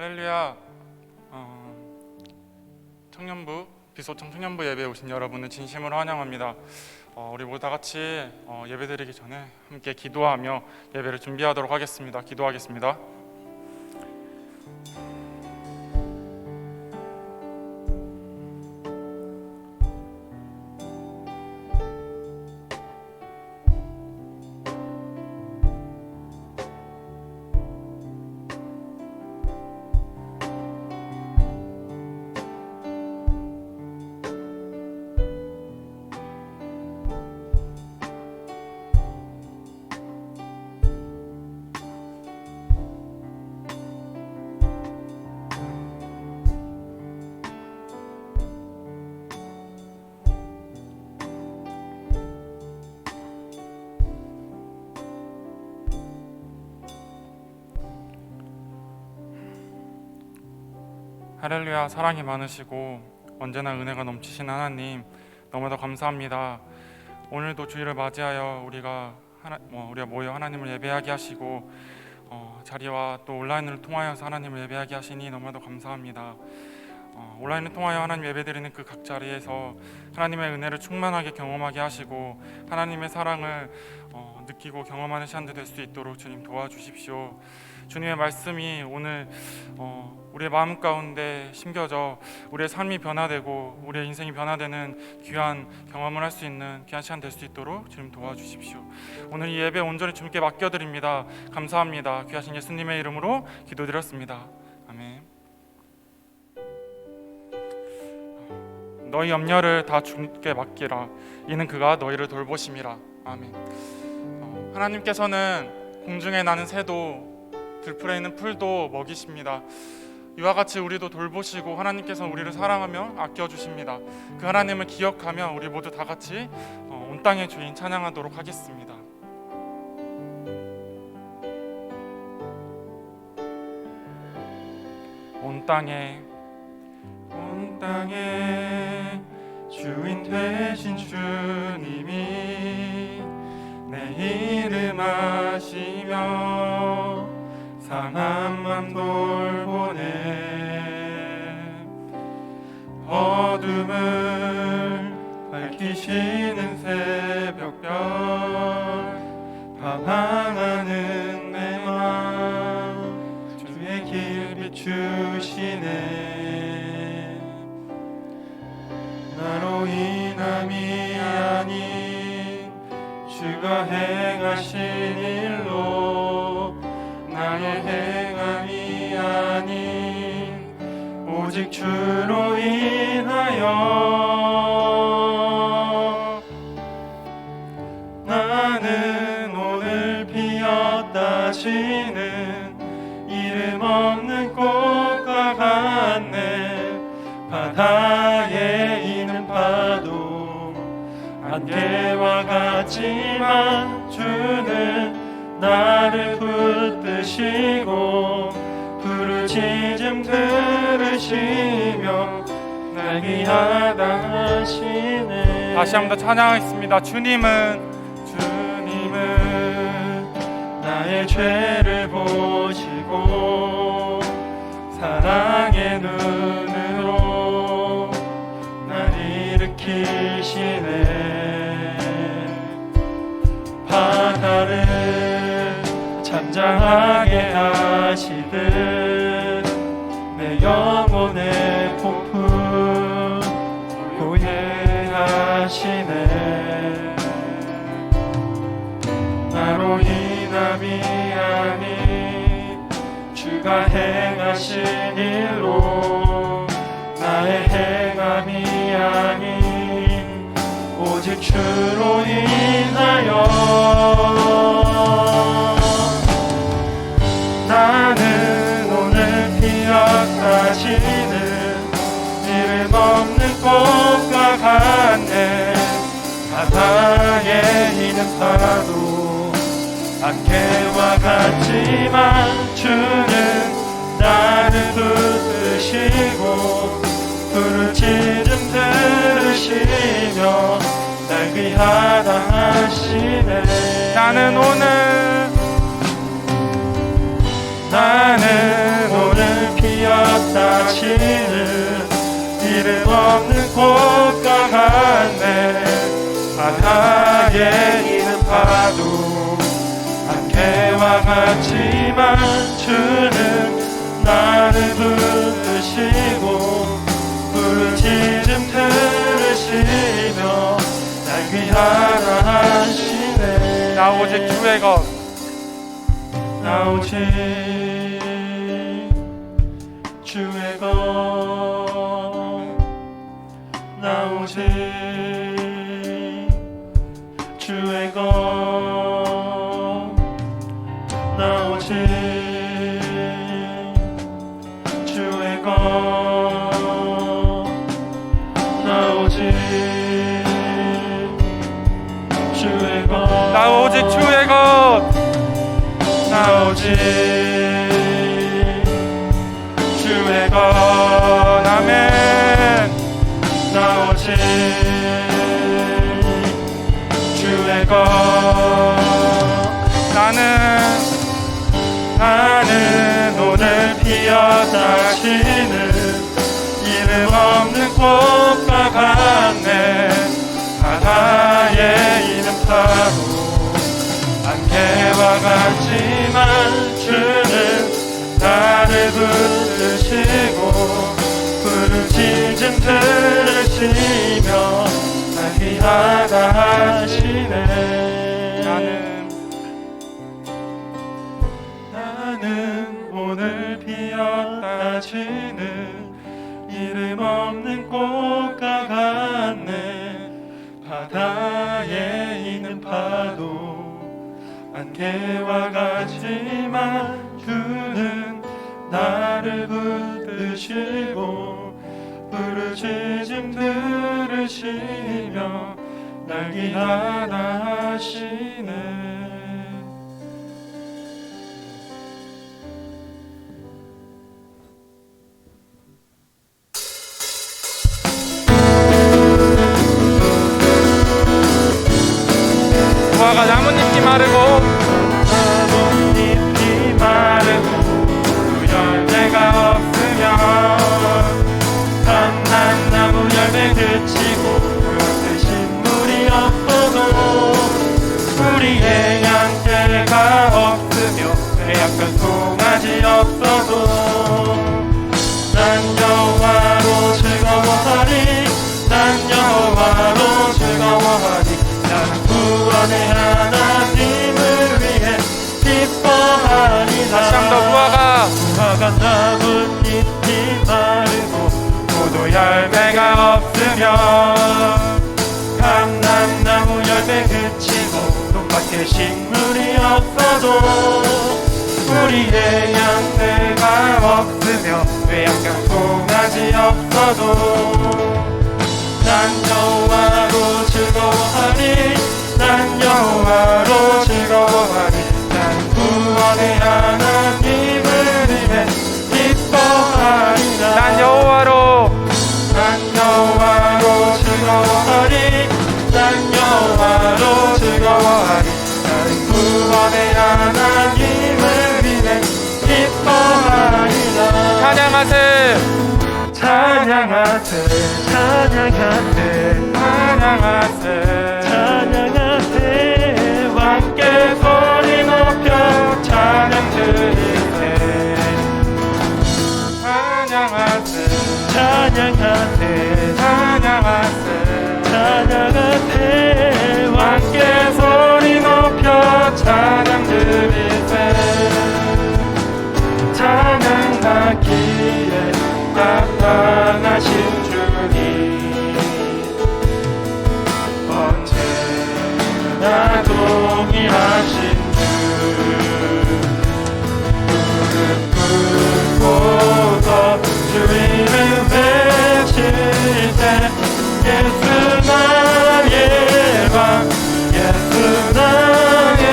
할렐루야. 청년부 비소청 청년부 예배에 오신 여러분을 진심으로 환영합니다. 우리 모두 다 같이 예배드리기 전에 함께 기도하며 예배를 준비하도록 하겠습니다. 기도하겠습니다. 할렐루야. 사랑이 많으시고 언제나 은혜가 넘치신 하나님, 너무나 감사합니다. 오늘도 주일을 맞이하여 우리가 모여 하나님을 예배하게 하시고 자리와 또 온라인을 통하여서 하나님을 예배하게 하시니 너무나도 감사합니다. 온라인을 통하여 하나님 예배드리는 그 각 자리에서 하나님의 은혜를 충만하게 경험하게 하시고 하나님의 사랑을 느끼고 경험하는 시간들 될 수 있도록 주님 도와주십시오. 주님의 말씀이 오늘 우리의 마음 가운데 심겨져 우리의 삶이 변화되고 우리의 인생이 변화되는 귀한 경험을 할 수 있는 귀한 시간 될 수 있도록 주님 도와주십시오. 오늘 이 예배 온전히 주님께 맡겨드립니다. 감사합니다. 귀하신 예수님의 이름으로 기도드렸습니다. 아멘. 너희 염려를 다 주님께 맡기라. 이는 그가 너희를 돌보심이라. 아멘. 하나님께서는 공중에 나는 새도 들풀에 있는 풀도 먹이십니다. 이와 같이 우리도 돌보시고 하나님께서는 우리를 사랑하며 아껴주십니다. 그 하나님을 기억하며 우리 모두 다 같이 온 땅의 주인 찬양하도록 하겠습니다. 온 땅에 주인 되신 주님이 내 이름 아시며 상한 맘 돌보네. 어둠을 밝히시는 새벽별 방황하는 내 맘 주의 길 비추시네. 나로 인함이 아닌 주가 행하신 일로 나의 행함이 아닌 오직 주로 인하여 나는 오늘 피었다 지는 이름 없는 꽃과 같네. 바다에 있는 파도 안개와 같지만 주는 나를 붙드시고 부르짖음 들으시며 날 귀하다 하시네. 다시 한번 더 찬양하겠습니다. 주님은 나의 죄를 보시고 사랑의 눈으로 날 일으키시네. 바다를 잠잠하게 하시듯 내 영혼의 폭풍 고해하시네. 나로 인함이 아닌 주가 행하신 일로 나의 행함이 아닌 오직 주로 인하여 나는 오늘 피었다 지는 이름 없는 꽃과 같네. 바다에 있는 파도 안개와 같지만 주는 나를 붙드시고 부르짖음 들으시며 날 귀하다 하시네. 나는 오늘 피 가시는 이름 없는 꽃과 같네. 바다에 있는 파도 안개와 같지만 주는 나를 부르시고 부르짖음 들으시며 날 위하라 하시네. 나 오직 주의 것, 나 오직 주의 것, 나 오직 주의 것, 나 오직 주의 것, 나 오직 주의 것, 나 오직 주의 것, 나 오직 주의 것, 아멘. 나 오직 주의 것. 나는 오늘 피어나시는 이름 없는 꽃과 같네. 바다에 있는 파도 안개와 같지만 주는 나를 부르시고 부르짖음 들으시며 날 위하다 하시네. 나는 오늘 피었다 지는 이름 없는 꽃과 같네. 바다에 있는 파도 안개와 같지만 주는 나를 붙드시고 부르짖음 들으시며 날 위하다 하시네. 무화과 나뭇잎이 마르고 나뭇잎이 마르고 열매가 없으면 감람나무 열매 그치고 대신 물이 없어도 우리의 양떼가 없으며 약간 송아지 없어도 난 여호와로 즐거워하리. 난 여호와로 즐거워하리. 나는 구원의 하나님을 위해 기뻐하리라. 다시 한번 무화과 나뭇잎이 마르고 포도 열매가 없으며 감람나무 열매 그치고 돈밭에 식물이 없어도 우리의 양떼가 없으며 외양간 송아지 없어도 난 여호와로 즐거워하리. 난 여호와로 즐거워하리. 난 구원의 하나님을 위해 기뻐하리라. 난 여호와로 즐거워하리. 난 여호와로 즐거워하리. 나는 구원의 하나님을 위해 기뻐하리라. 찬양하세. 찬양하세. 찬양하세. 찬양하세. 찬양하세. 함께 소리 높여 찬양 드리세. 찬양하세. 찬양하세. 찬양하세. 찬양하세. 함께 소리 높여 찬양 드리세. 찬양하기에 합당하신 주님 언제나 동의하신 주 무릎 꿇고서 주 이름 외칠 때 예수 나의 왕 예수 나의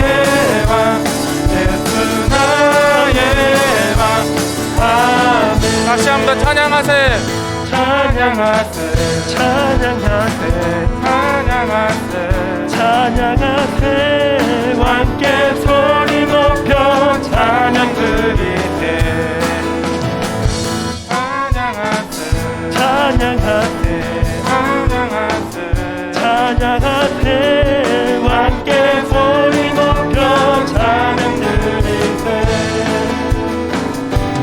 왕 예수 나의 왕 아멘. 다시 한번 찬양하세. 찬양하세. 찬양하세. 찬양하세. 찬양하세. 함께 소리 높여 찬양 드리세. 찬양하세. 찬양하세 찬양하세 찬양하세 함께 소리 높여 찬양 드리세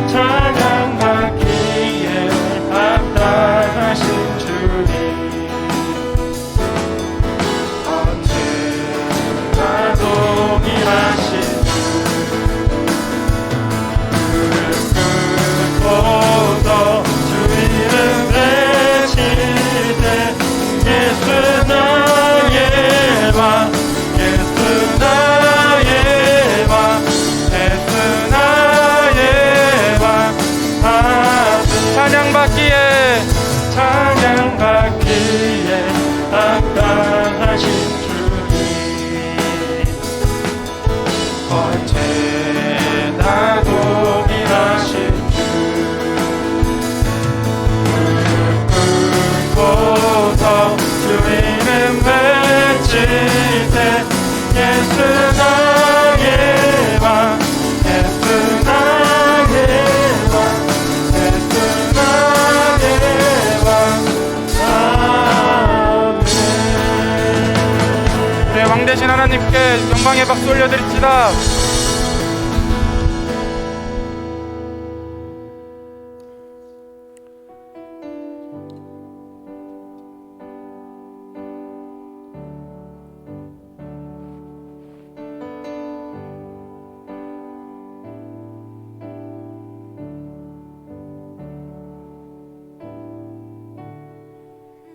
찬양받기에 합당하신 주님 언제나 동일하신 주 무릎 꿇고도 주 이름 외칠 때 예수 나의 왕 예수 나의 왕 예수 나의 왕 찬양받기에 찬양받기에 합당하신 주님 언제나 동일하신 주 무릎 꿇고서 주 이름 외칠 때 예수 나의 왕 예수 나의 왕 예수 나의 왕 아멘. 네, 왕 되신 하나님께 영광의 박수 올려드립시다.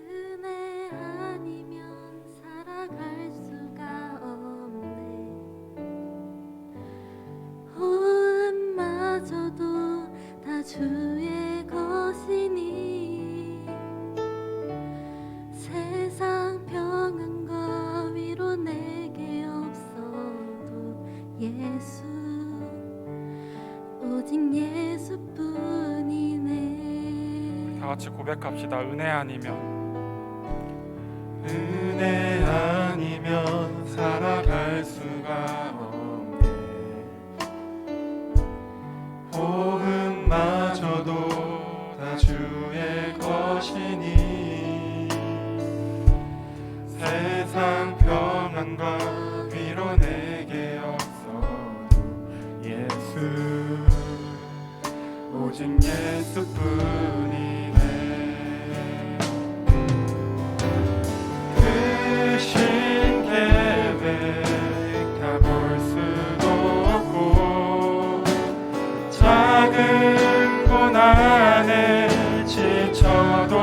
은혜 아니면 살아갈 수가 없네. 호흡마저도 다 주의 것이니 세상 평안과 위로 내게 없어도 예수 오직 예수뿐이네. 다 같이 고백합시다. 은혜 아니면 은혜 아니면 살아갈 수가 없네 호흡마저도 다 주의 것이니 세상 평안과 위로 내게 없어도 예수 오직 예수뿐이네 크신 계획 다 볼 수도 없고 작은 고난에 지쳐도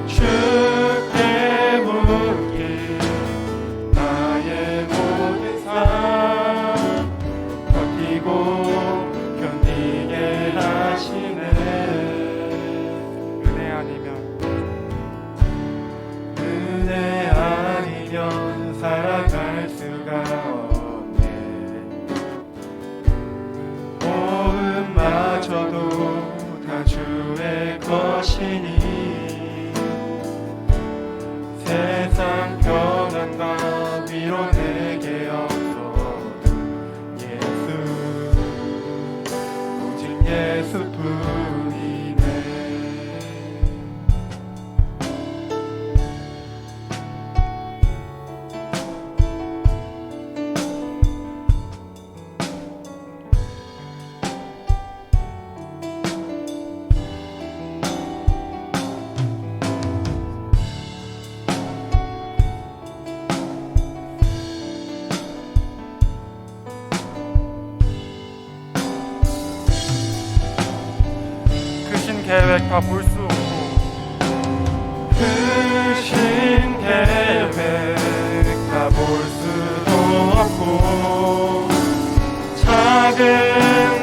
주께 묻기 나의 모든 삶 버티고 견디게 하시네 은혜 아니면 은혜 아니면 살아갈 수가 없네 호흡마저도 다 주의 것이니 세상 평안과 위로 내게 없어도 예수 오직 예수뿐이네 크신 계획 다 볼 수 없고 크신 계획 다 볼 수도 없고 작은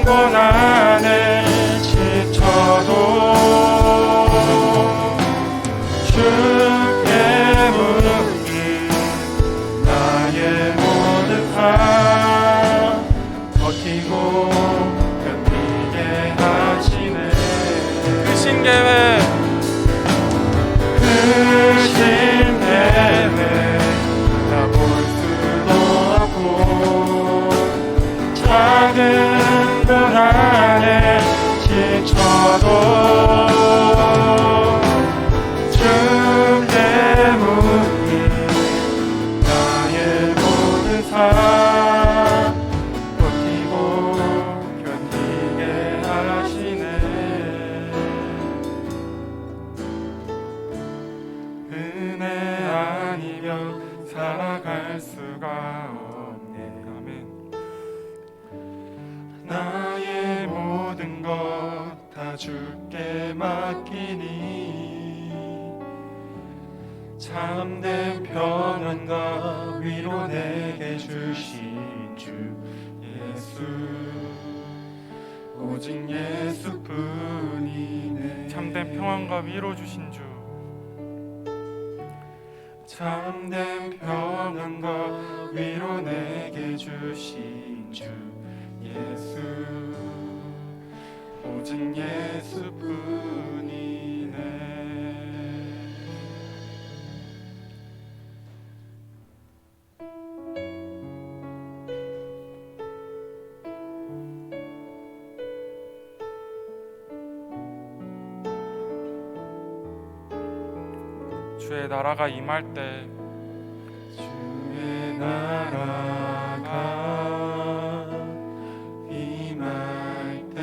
고난에 지쳐도 주께 묻기 나의 모든 삶 버티고 견디게 하시네 크신 계획 크신 계획 다 볼 수도 없고 작은 고난에 지쳐도 주께 맡기니 참된 평안과 위로 내게 주신 주 예수 오직 예수뿐이네 참된 평안과 위로 주신 주 참된 평안과 위로 내게 주신 주 예수 오직 예수뿐이네 주의 나라가 임할 때 주의 나라가 임할 때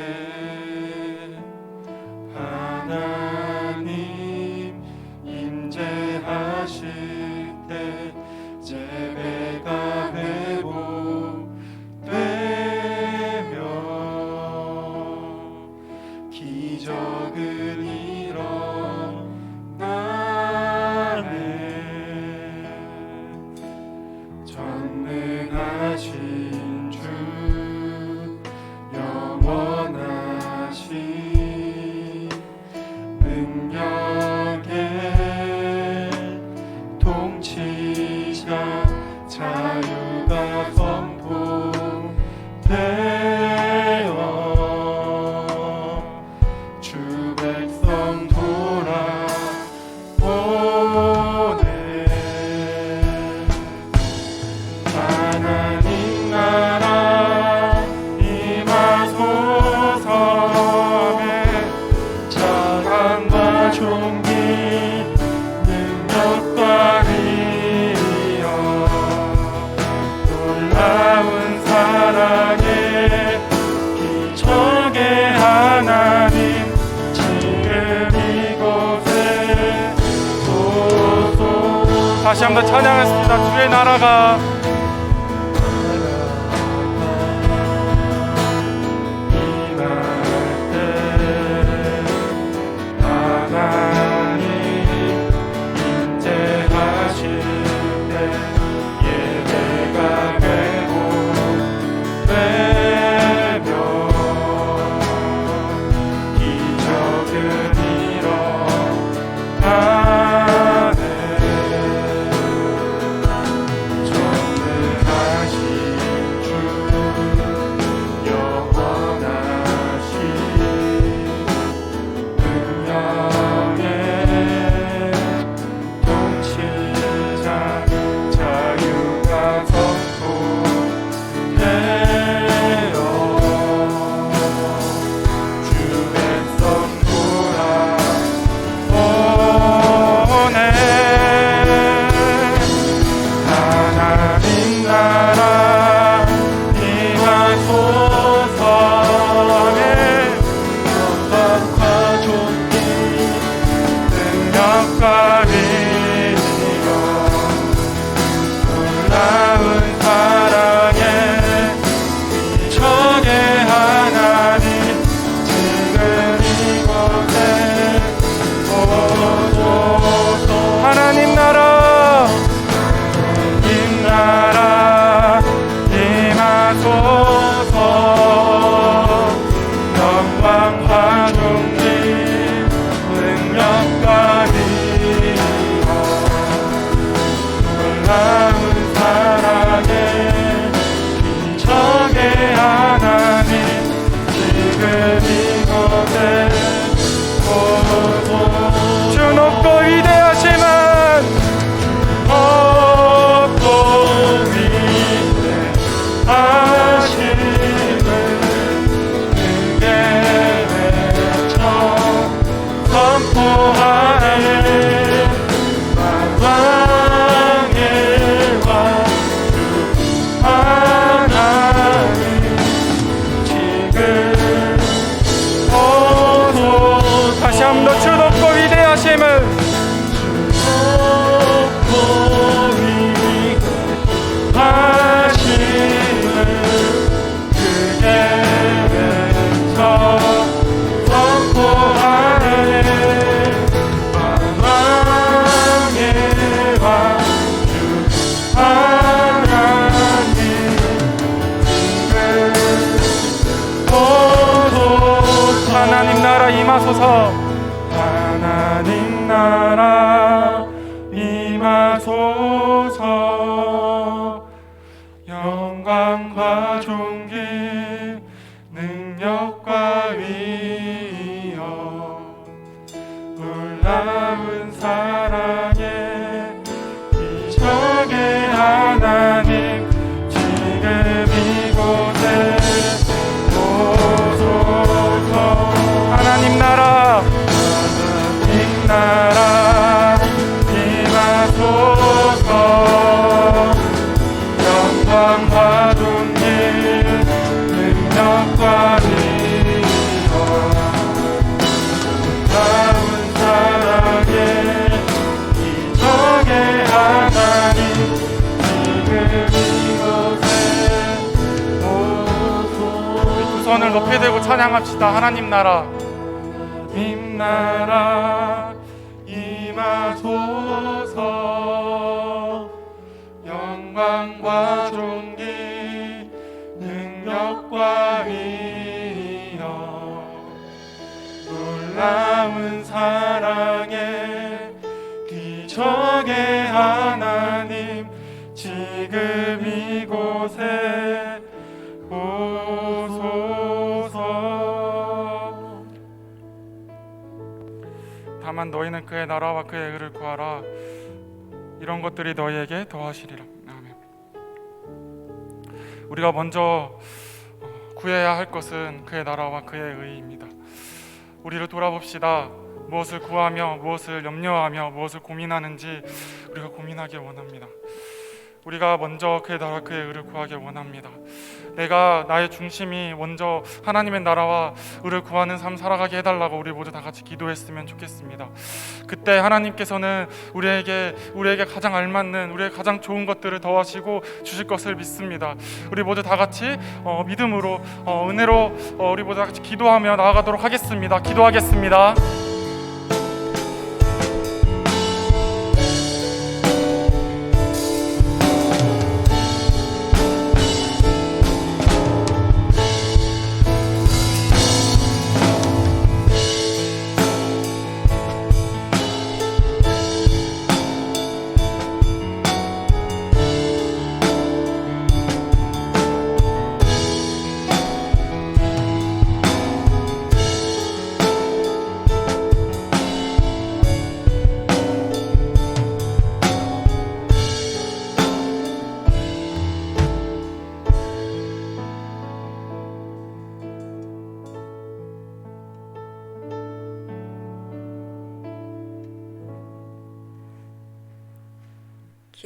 하나님 임재하실 때 재배가 회복되며 기적을 전능하신 주 영원하신 능력의 통치자 자유가 선포되어 주 백성 돌아보내 하나님 나라 임하소서 자랑과 존귀 능력과 위엄 놀라운 사랑의 기적의 하나님 지금 이곳에 오소서 다시 한번 찬양했습니다. 주의 나라가 선포 하나님 나라 임하소서. 영광과 존귀 능력과 위엄 놀라운 사랑에 기적의 하나님 지금 이곳에 오소서. 하나님 나라 하나님 나라 임하소서. 영광과 존귀 능력과 위엄 놀라운 사랑에 기적의 하나님 지금 이곳에 오소서. 두 손을 높이 들고 찬양합시다. 하나님 나라 하나님 나라 임하소서. 영광과 존귀 능력과 위엄 놀라운 사랑에 기적의 하나님 지금 이곳에 오소서. 다만 너희는 그의 나라와 그의 의를 구하라. 이런 것들이 너희에게 더하시리라. 아멘. 우리가 먼저 구해야 할 것은 그의 나라와 그의 의입니다. 우리를 돌아봅시다. 무엇을 구하며 무엇을 염려하며 무엇을 고민하는지 우리가 고민하기 원합니다. 우리가 먼저 그의 나라 그의 의를 구하기 원합니다. 내가 나의 중심이 먼저 하나님의 나라와 의를 구하는 삶 살아가게 해달라고 우리 모두 다 같이 기도했으면 좋겠습니다. 그때 하나님께서는 우리에게 가장 알맞는 우리의 가장 좋은 것들을 더하시고 주실 것을 믿습니다. 우리 모두 다 같이 믿음으로 은혜로 우리 모두 다 같이 기도하며 나아가도록 하겠습니다. 기도하겠습니다.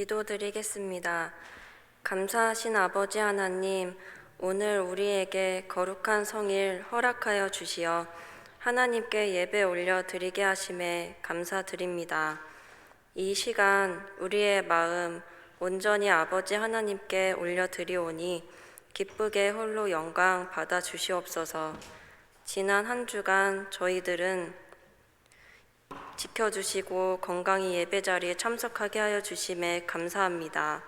기도드리겠습니다. 감사하신 아버지 하나님, 오늘 우리에게 거룩한 성일 허락하여 주시어 하나님께 예배 올려 드리게 하심에 감사드립니다. 이 시간 우리의 마음 온전히 아버지 하나님께 올려 드리오니 기쁘게 홀로 영광 받아 주시옵소서. 지난 한 주간 저희들은 지켜주시고 건강히 예배 자리에 참석하게 하여 주심에 감사합니다.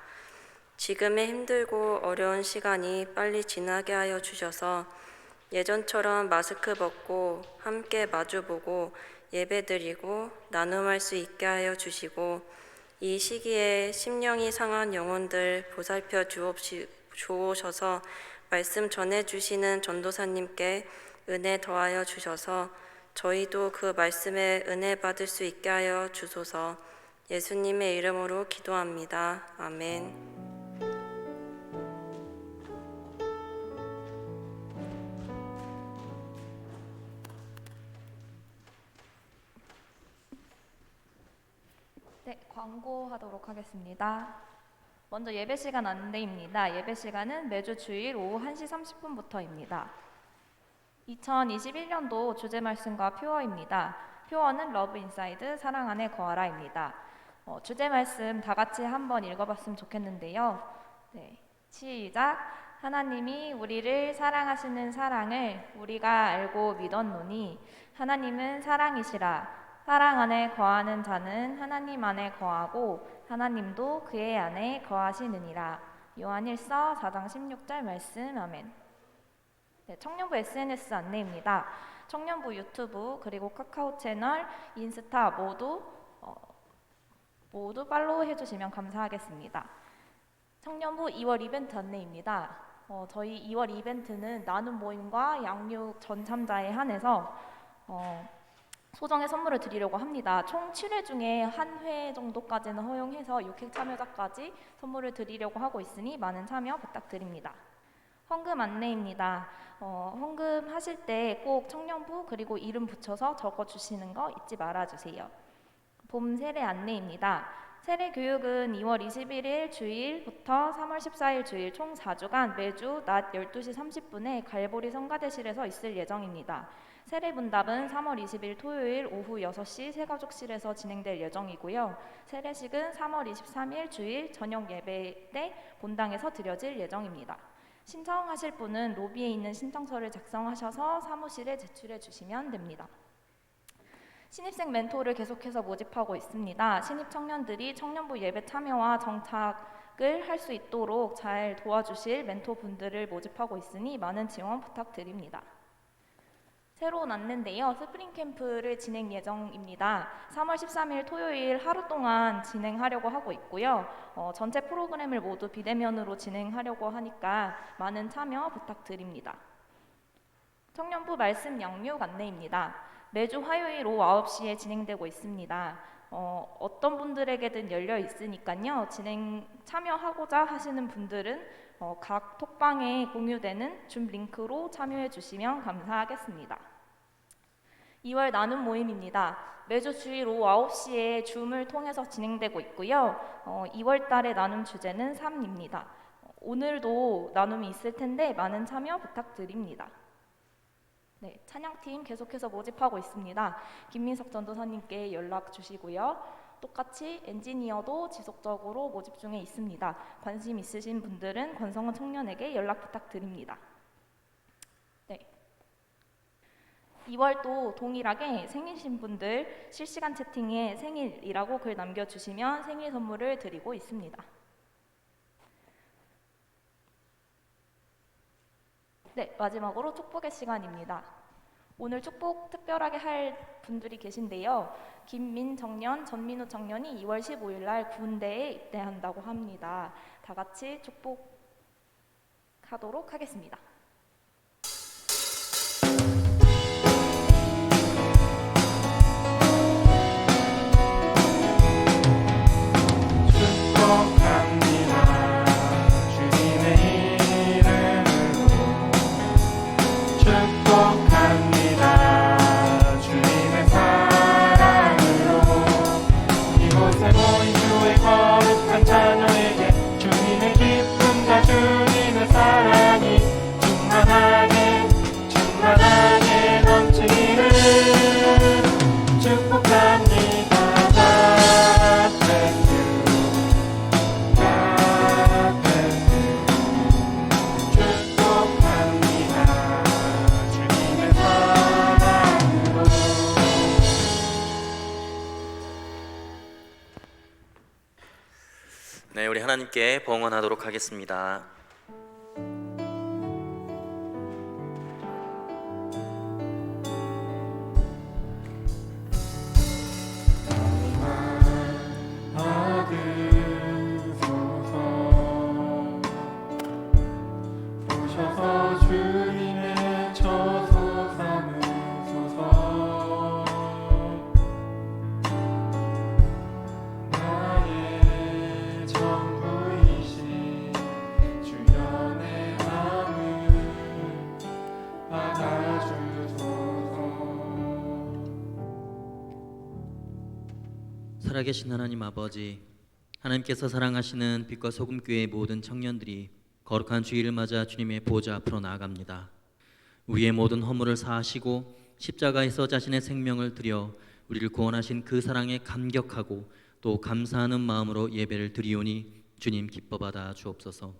지금의 힘들고 어려운 시간이 빨리 지나게 하여 주셔서 예전처럼 마스크 벗고 함께 마주보고 예배드리고 나눔할 수 있게 하여 주시고 이 시기에 심령이 상한 영혼들 보살펴 주옵소서. 말씀 전해주시는 전도사님께 은혜 더하여 주셔서 저희도 그 말씀에 은혜 받을 수 있게 하여 주소서. 예수님의 이름으로 기도합니다. 아멘. 네, 광고하도록 하겠습니다. 먼저 예배 시간 안내입니다. 예배 시간은 매주 주일 오후 1시 30분부터입니다. 2021년도 주제 말씀과 표어입니다. 표어는 러브 인사이드 사랑 안에 거하라입니다. 주제 말씀 다 같이 한번 읽어봤으면 좋겠는데요. 네, 시작. 하나님이 우리를 사랑하시는 사랑을 우리가 알고 믿었노니 하나님은 사랑이시라. 사랑 안에 거하는 자는 하나님 안에 거하고 하나님도 그의 안에 거하시느니라. 요한일서 4장 16절 말씀. 아멘. 네, 청년부 SNS 안내입니다. 청년부 유튜브 그리고 카카오 채널, 인스타 모두 팔로우 해주시면 감사하겠습니다. 청년부 2월 이벤트 안내입니다. 저희 2월 이벤트는 나눔 모임과 양육 전참자에 한해서 소정의 선물을 드리려고 합니다. 총 7회 중에 한 회 정도까지는 허용해서 6회 참여자까지 선물을 드리려고 하고 있으니 많은 참여 부탁드립니다. 헌금 안내입니다. 헌금 하실 때 꼭 청년부 그리고 이름 붙여서 적어주시는 거 잊지 말아주세요. 봄 세례 안내입니다. 세례 교육은 2월 21일 주일부터 3월 14일 주일 총 4주간 매주 낮 12시 30분에 갈보리 성가대실에서 있을 예정입니다. 세례 문답은 3월 20일 토요일 오후 6시 새가족실에서 진행될 예정이고요. 세례식은 3월 23일 주일 저녁 예배 때 본당에서 드려질 예정입니다. 신청하실 분은 로비에 있는 신청서를 작성하셔서 사무실에 제출해 주시면 됩니다. 신입생 멘토를 계속해서 모집하고 있습니다. 신입 청년들이 청년부 예배 참여와 정착을 할 수 있도록 잘 도와주실 멘토분들을 모집하고 있으니 많은 지원 부탁드립니다. 새로운 안내인데요. 스프링 캠프를 진행 예정입니다. 3월 13일 토요일 하루 동안 진행하려고 하고 있고요. 전체 프로그램을 모두 비대면으로 진행하려고 하니까 많은 참여 부탁드립니다. 청년부 말씀 양육 안내입니다. 매주 화요일 오후 9시에 진행되고 있습니다. 어떤 분들에게든 열려 있으니까요. 참여하고자 하시는 분들은 각 톡방에 공유되는 줌 링크로 참여해 주시면 감사하겠습니다. 2월 나눔 모임입니다. 매주 주일 오후 9시에 줌을 통해서 진행되고 있고요. 2월 달의 나눔 주제는 삶입니다. 오늘도 나눔이 있을 텐데 많은 참여 부탁드립니다. 네, 찬양팀 계속해서 모집하고 있습니다. 김민석 전도사님께 연락 주시고요. 똑같이 엔지니어도 지속적으로 모집 중에 있습니다. 관심 있으신 분들은 권성원 청년에게 연락 부탁드립니다. 네. 2월도 동일하게 생일신 분들 실시간 채팅에 생일이라고 글 남겨주시면 생일 선물을 드리고 있습니다. 네, 마지막으로 축복의 시간입니다. 오늘 축복 특별하게 할 분들이 계신데요. 김민 청년, 전민우 청년이 2월 15일 날 군대에 입대한다고 합니다. 다 같이 축복하도록 하겠습니다. 축복합니다. 주님의 이름으로 축복합니다. 주님의 사랑으로 이곳에 모인 주의 거룩한 자녀에게 주님의 기쁨과 주님의 사랑이 충만하게 넘치기를 축복합니다. 네, 우리 하나님께 봉헌하도록 하겠습니다. 받으소서. 오셔서 주님의 처소 삼으소서. 나의 전부이신 주연의 마음 받아주소서. 살아계신 하나님 아버지, 하나님께서 사랑하시는 빛과 소금교회의 모든 청년들이 거룩한 주일을 맞아 주님의 보좌 앞으로 나아갑니다. 우리의 모든 허물을 사하시고 십자가에서 자신의 생명을 드려 우리를 구원하신 그 사랑에 감격하고 또 감사하는 마음으로 예배를 드리오니 주님 기뻐받아 주옵소서.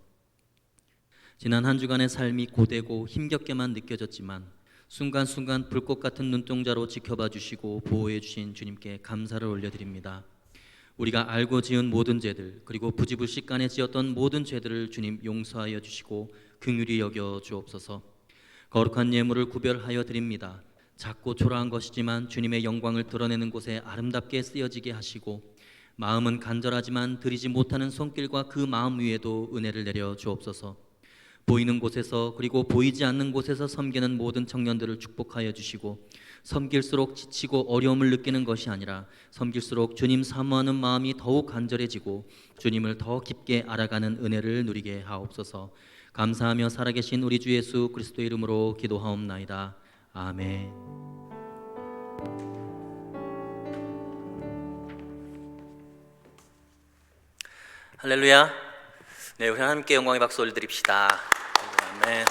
지난 한 주간의 삶이 고되고 힘겹게만 느껴졌지만 순간순간 불꽃 같은 눈동자로 지켜봐 주시고 보호해 주신 주님께 감사를 올려드립니다. 우리가 알고 지은 모든 죄들 그리고 부지불식간에 지었던 모든 죄들을 주님 용서하여 주시고 긍휼히 여겨 주옵소서. 거룩한 예물을 구별하여 드립니다. 작고 초라한 것이지만 주님의 영광을 드러내는 곳에 아름답게 쓰여지게 하시고 마음은 간절하지만 드리지 못하는 손길과 그 마음 위에도 은혜를 내려 주옵소서. 보이는 곳에서 그리고 보이지 않는 곳에서 섬기는 모든 청년들을 축복하여 주시고 섬길수록 지치고 어려움을 느끼는 것이 아니라 섬길수록 주님 사모하는 마음이 더욱 간절해지고 주님을 더 깊게 알아가는 은혜를 누리게 하옵소서. 감사하며 살아계신 우리 주 예수 그리스도의 이름으로 기도하옵나이다. 아멘. 할렐루야. 네, 우리 함께 영광의 박수 올려드립시다. 아멘.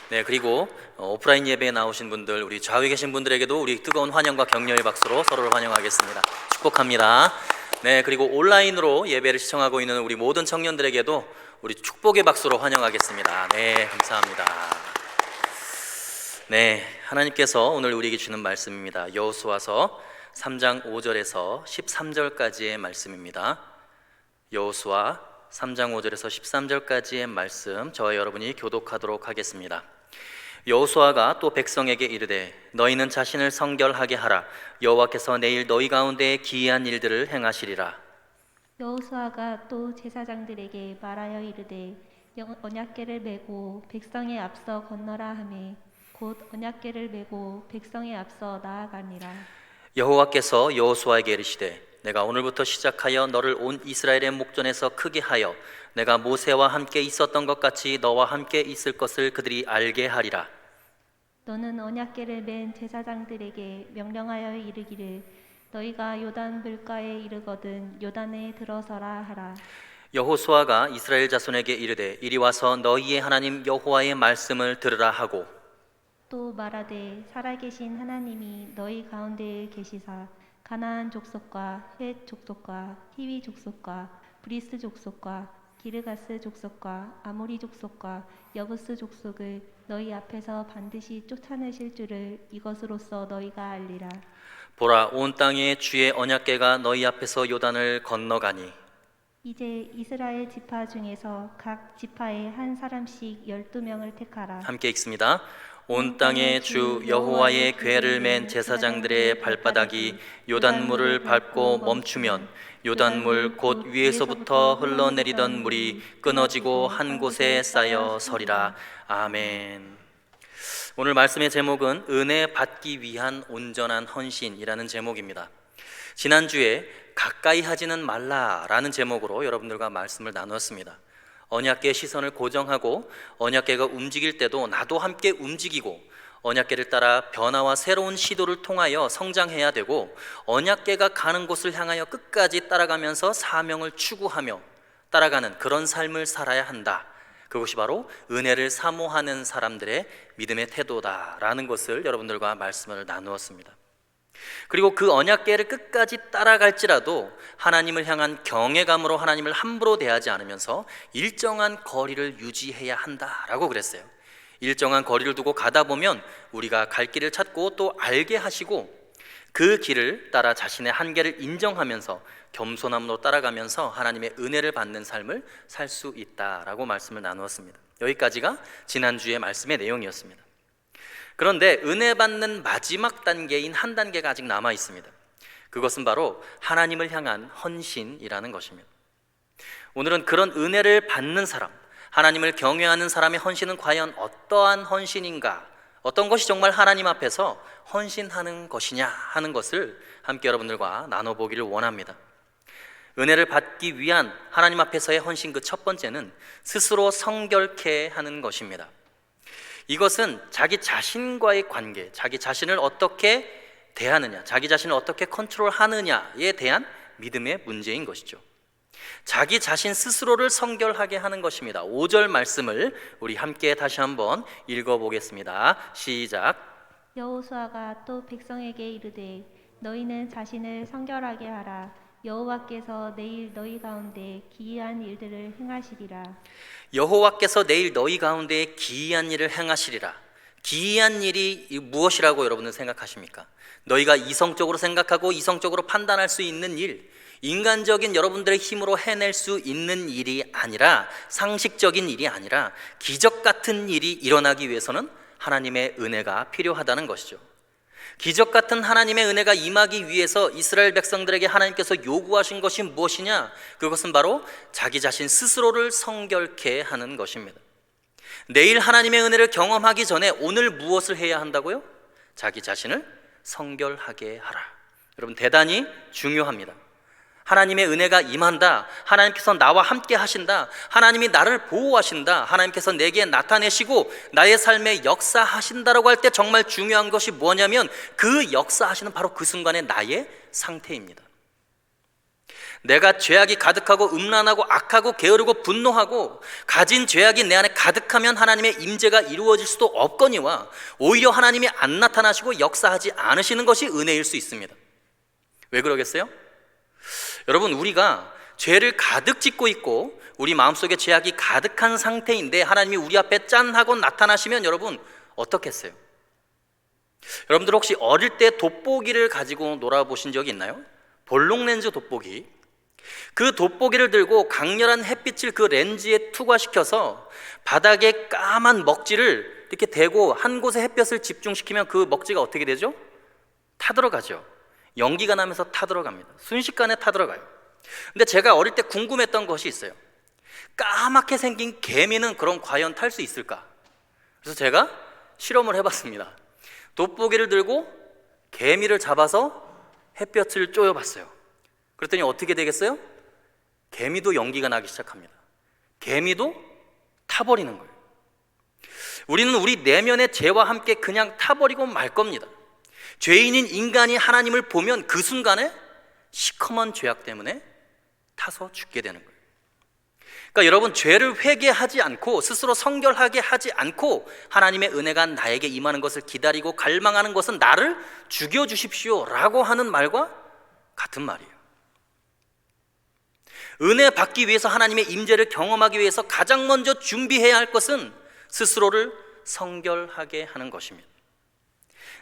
네, 그리고 오프라인 예배에 나오신 분들, 우리 좌우에 계신 분들에게도 우리 뜨거운 환영과 격려의 박수로 서로를 환영하겠습니다. 축복합니다. 네, 그리고 온라인으로 예배를 시청하고 있는 우리 모든 청년들에게도 우리 축복의 박수로 환영하겠습니다. 네, 감사합니다. 네, 하나님께서 오늘 우리에게 주는 말씀입니다. 여호수아서 3장 5절에서 13절까지의 말씀입니다. 여호수아 3장 5절에서 13절까지의 말씀, 저와 여러분이 교독하도록 하겠습니다. 여호수아가 또 백성에게 이르되 너희는 자신을 성결하게 하라. 여호와께서 내일 너희 가운데 기이한 일들을 행하시리라. 여호수아가 또 제사장들에게 말하여 이르되 언약궤를 메고 백성에 앞서 건너라 하매 곧 언약궤를 메고 백성에 앞서 나아가니라. 여호와께서 여호수아에게 이르시되 내가 오늘부터 시작하여 너를 온 이스라엘의 목전에서 크게 하여 내가 모세와 함께 있었던 것 같이 너와 함께 있을 것을 그들이 알게 하리라. 너는 언약궤를 맨 제사장들에게 명령하여 이르기를 너희가 요단 물가에 이르거든 요단에 들어서라 하라. 여호수아가 이스라엘 자손에게 이르되 이리 와서 너희의 하나님 여호와의 말씀을 들으라 하고 또 말하되 살아계신 하나님이 너희 가운데에 계시사 가나안 족속과 헷 족속과 히위 족속과 브리스 족속과 기르가스 족속과 아모리 족속과 여부스 족속을 너희 앞에서 반드시 쫓아내실 줄을 이것으로써 너희가 알리라. 보라, 온 땅에 주의 언약궤가 너희 앞에서 요단을 건너가니 이제 이스라엘 지파 중에서 각 지파에 한 사람씩 12명을 택하라. 함께 읽습니다. 온 땅에 주 여호와의 궤를 맨 제사장들의 발바닥이 요단물을 밟고 멈추면 요단물 곧 위에서부터 흘러내리던 물이 끊어지고 한 곳에 쌓여 서리라. 아멘. 오늘 말씀의 제목은 은혜 받기 위한 온전한 헌신이라는 제목입니다. 지난주에 가까이 하지는 말라라는 제목으로 여러분들과 말씀을 나누었습니다. 언약궤의 시선을 고정하고 언약궤가 움직일 때도 나도 함께 움직이고 언약궤를 따라 변화와 새로운 시도를 통하여 성장해야 되고 언약궤가 가는 곳을 향하여 끝까지 따라가면서 사명을 추구하며 따라가는 그런 삶을 살아야 한다. 그것이 바로 은혜를 사모하는 사람들의 믿음의 태도다라는 것을 여러분들과 말씀을 나누었습니다. 그리고 그 언약궤를 끝까지 따라갈지라도 하나님을 향한 경외감으로 하나님을 함부로 대하지 않으면서 일정한 거리를 유지해야 한다라고 그랬어요. 일정한 거리를 두고 가다 보면 우리가 갈 길을 찾고 또 알게 하시고 그 길을 따라 자신의 한계를 인정하면서 겸손함으로 따라가면서 하나님의 은혜를 받는 삶을 살 수 있다라고 말씀을 나누었습니다. 여기까지가 지난주의 말씀의 내용이었습니다. 그런데 은혜 받는 마지막 단계인 한 단계가 아직 남아 있습니다. 그것은 바로 하나님을 향한 헌신이라는 것입니다. 오늘은 그런 은혜를 받는 사람, 하나님을 경외하는 사람의 헌신은 과연 어떠한 헌신인가, 어떤 것이 정말 하나님 앞에서 헌신하는 것이냐 하는 것을 함께 여러분들과 나눠보기를 원합니다. 은혜를 받기 위한 하나님 앞에서의 헌신, 그 첫 번째는 스스로 성결케 하는 것입니다. 이것은 자기 자신과의 관계, 자기 자신을 어떻게 대하느냐, 자기 자신을 어떻게 컨트롤하느냐에 대한 믿음의 문제인 것이죠. 자기 자신 스스로를 성결하게 하는 것입니다. 5절 말씀을 우리 함께 다시 한번 읽어보겠습니다. 시작. 여호수아가 또 백성에게 이르되 너희는 자신을 성결하게 하라. 여호와께서 내일 너희 가운데 기이한 일들을 행하시리라. 여호와께서 내일 너희 가운데 기이한 일을 행하시리라. 기이한 일이 무엇이라고 여러분은 생각하십니까? 너희가 이성적으로 생각하고 이성적으로 판단할 수 있는 일, 인간적인 여러분들의 힘으로 해낼 수 있는 일이 아니라, 상식적인 일이 아니라 기적 같은 일이 일어나기 위해서는 하나님의 은혜가 필요하다는 것이죠. 기적 같은 하나님의 은혜가 임하기 위해서 이스라엘 백성들에게 하나님께서 요구하신 것이 무엇이냐? 그것은 바로 자기 자신 스스로를 성결케 하는 것입니다. 내일 하나님의 은혜를 경험하기 전에 오늘 무엇을 해야 한다고요? 자기 자신을 성결하게 하라. 여러분, 대단히 중요합니다. 하나님의 은혜가 임한다, 하나님께서 나와 함께 하신다, 하나님이 나를 보호하신다, 하나님께서 내게 나타내시고 나의 삶에 역사하신다라고 할 때 정말 중요한 것이 뭐냐면 그 역사하시는 바로 그 순간의 나의 상태입니다. 내가 죄악이 가득하고 음란하고 악하고 게으르고 분노하고 가진 죄악이 내 안에 가득하면 하나님의 임재가 이루어질 수도 없거니와 오히려 하나님이 안 나타나시고 역사하지 않으시는 것이 은혜일 수 있습니다. 왜 그러겠어요? 여러분, 우리가 죄를 가득 짓고 있고 우리 마음속에 죄악이 가득한 상태인데 하나님이 우리 앞에 짠 하고 나타나시면 여러분 어떻겠어요? 여러분들 혹시 어릴 때 돋보기를 가지고 놀아보신 적이 있나요? 볼록 렌즈 돋보기. 그 돋보기를 들고 강렬한 햇빛을 그 렌즈에 투과시켜서 바닥에 까만 먹지를 이렇게 대고 한 곳에 햇볕을 집중시키면 그 먹지가 어떻게 되죠? 타들어가죠. 연기가 나면서 타들어갑니다. 순식간에 타들어가요. 근데 제가 어릴 때 궁금했던 것이 있어요. 까맣게 생긴 개미는 그럼 과연 탈 수 있을까? 그래서 제가 실험을 해봤습니다. 돋보기를 들고 개미를 잡아서 햇볕을 쬐어봤어요. 그랬더니 어떻게 되겠어요? 개미도 연기가 나기 시작합니다. 개미도 타버리는 거예요. 우리는 우리 내면의 죄와 함께 그냥 타버리고 말 겁니다. 죄인인 인간이 하나님을 보면 그 순간에 시커먼 죄악 때문에 타서 죽게 되는 거예요. 그러니까 여러분, 죄를 회개하지 않고 스스로 성결하게 하지 않고 하나님의 은혜가 나에게 임하는 것을 기다리고 갈망하는 것은 나를 죽여주십시오 라고 하는 말과 같은 말이에요. 은혜 받기 위해서 하나님의 임재를 경험하기 위해서 가장 먼저 준비해야 할 것은 스스로를 성결하게 하는 것입니다.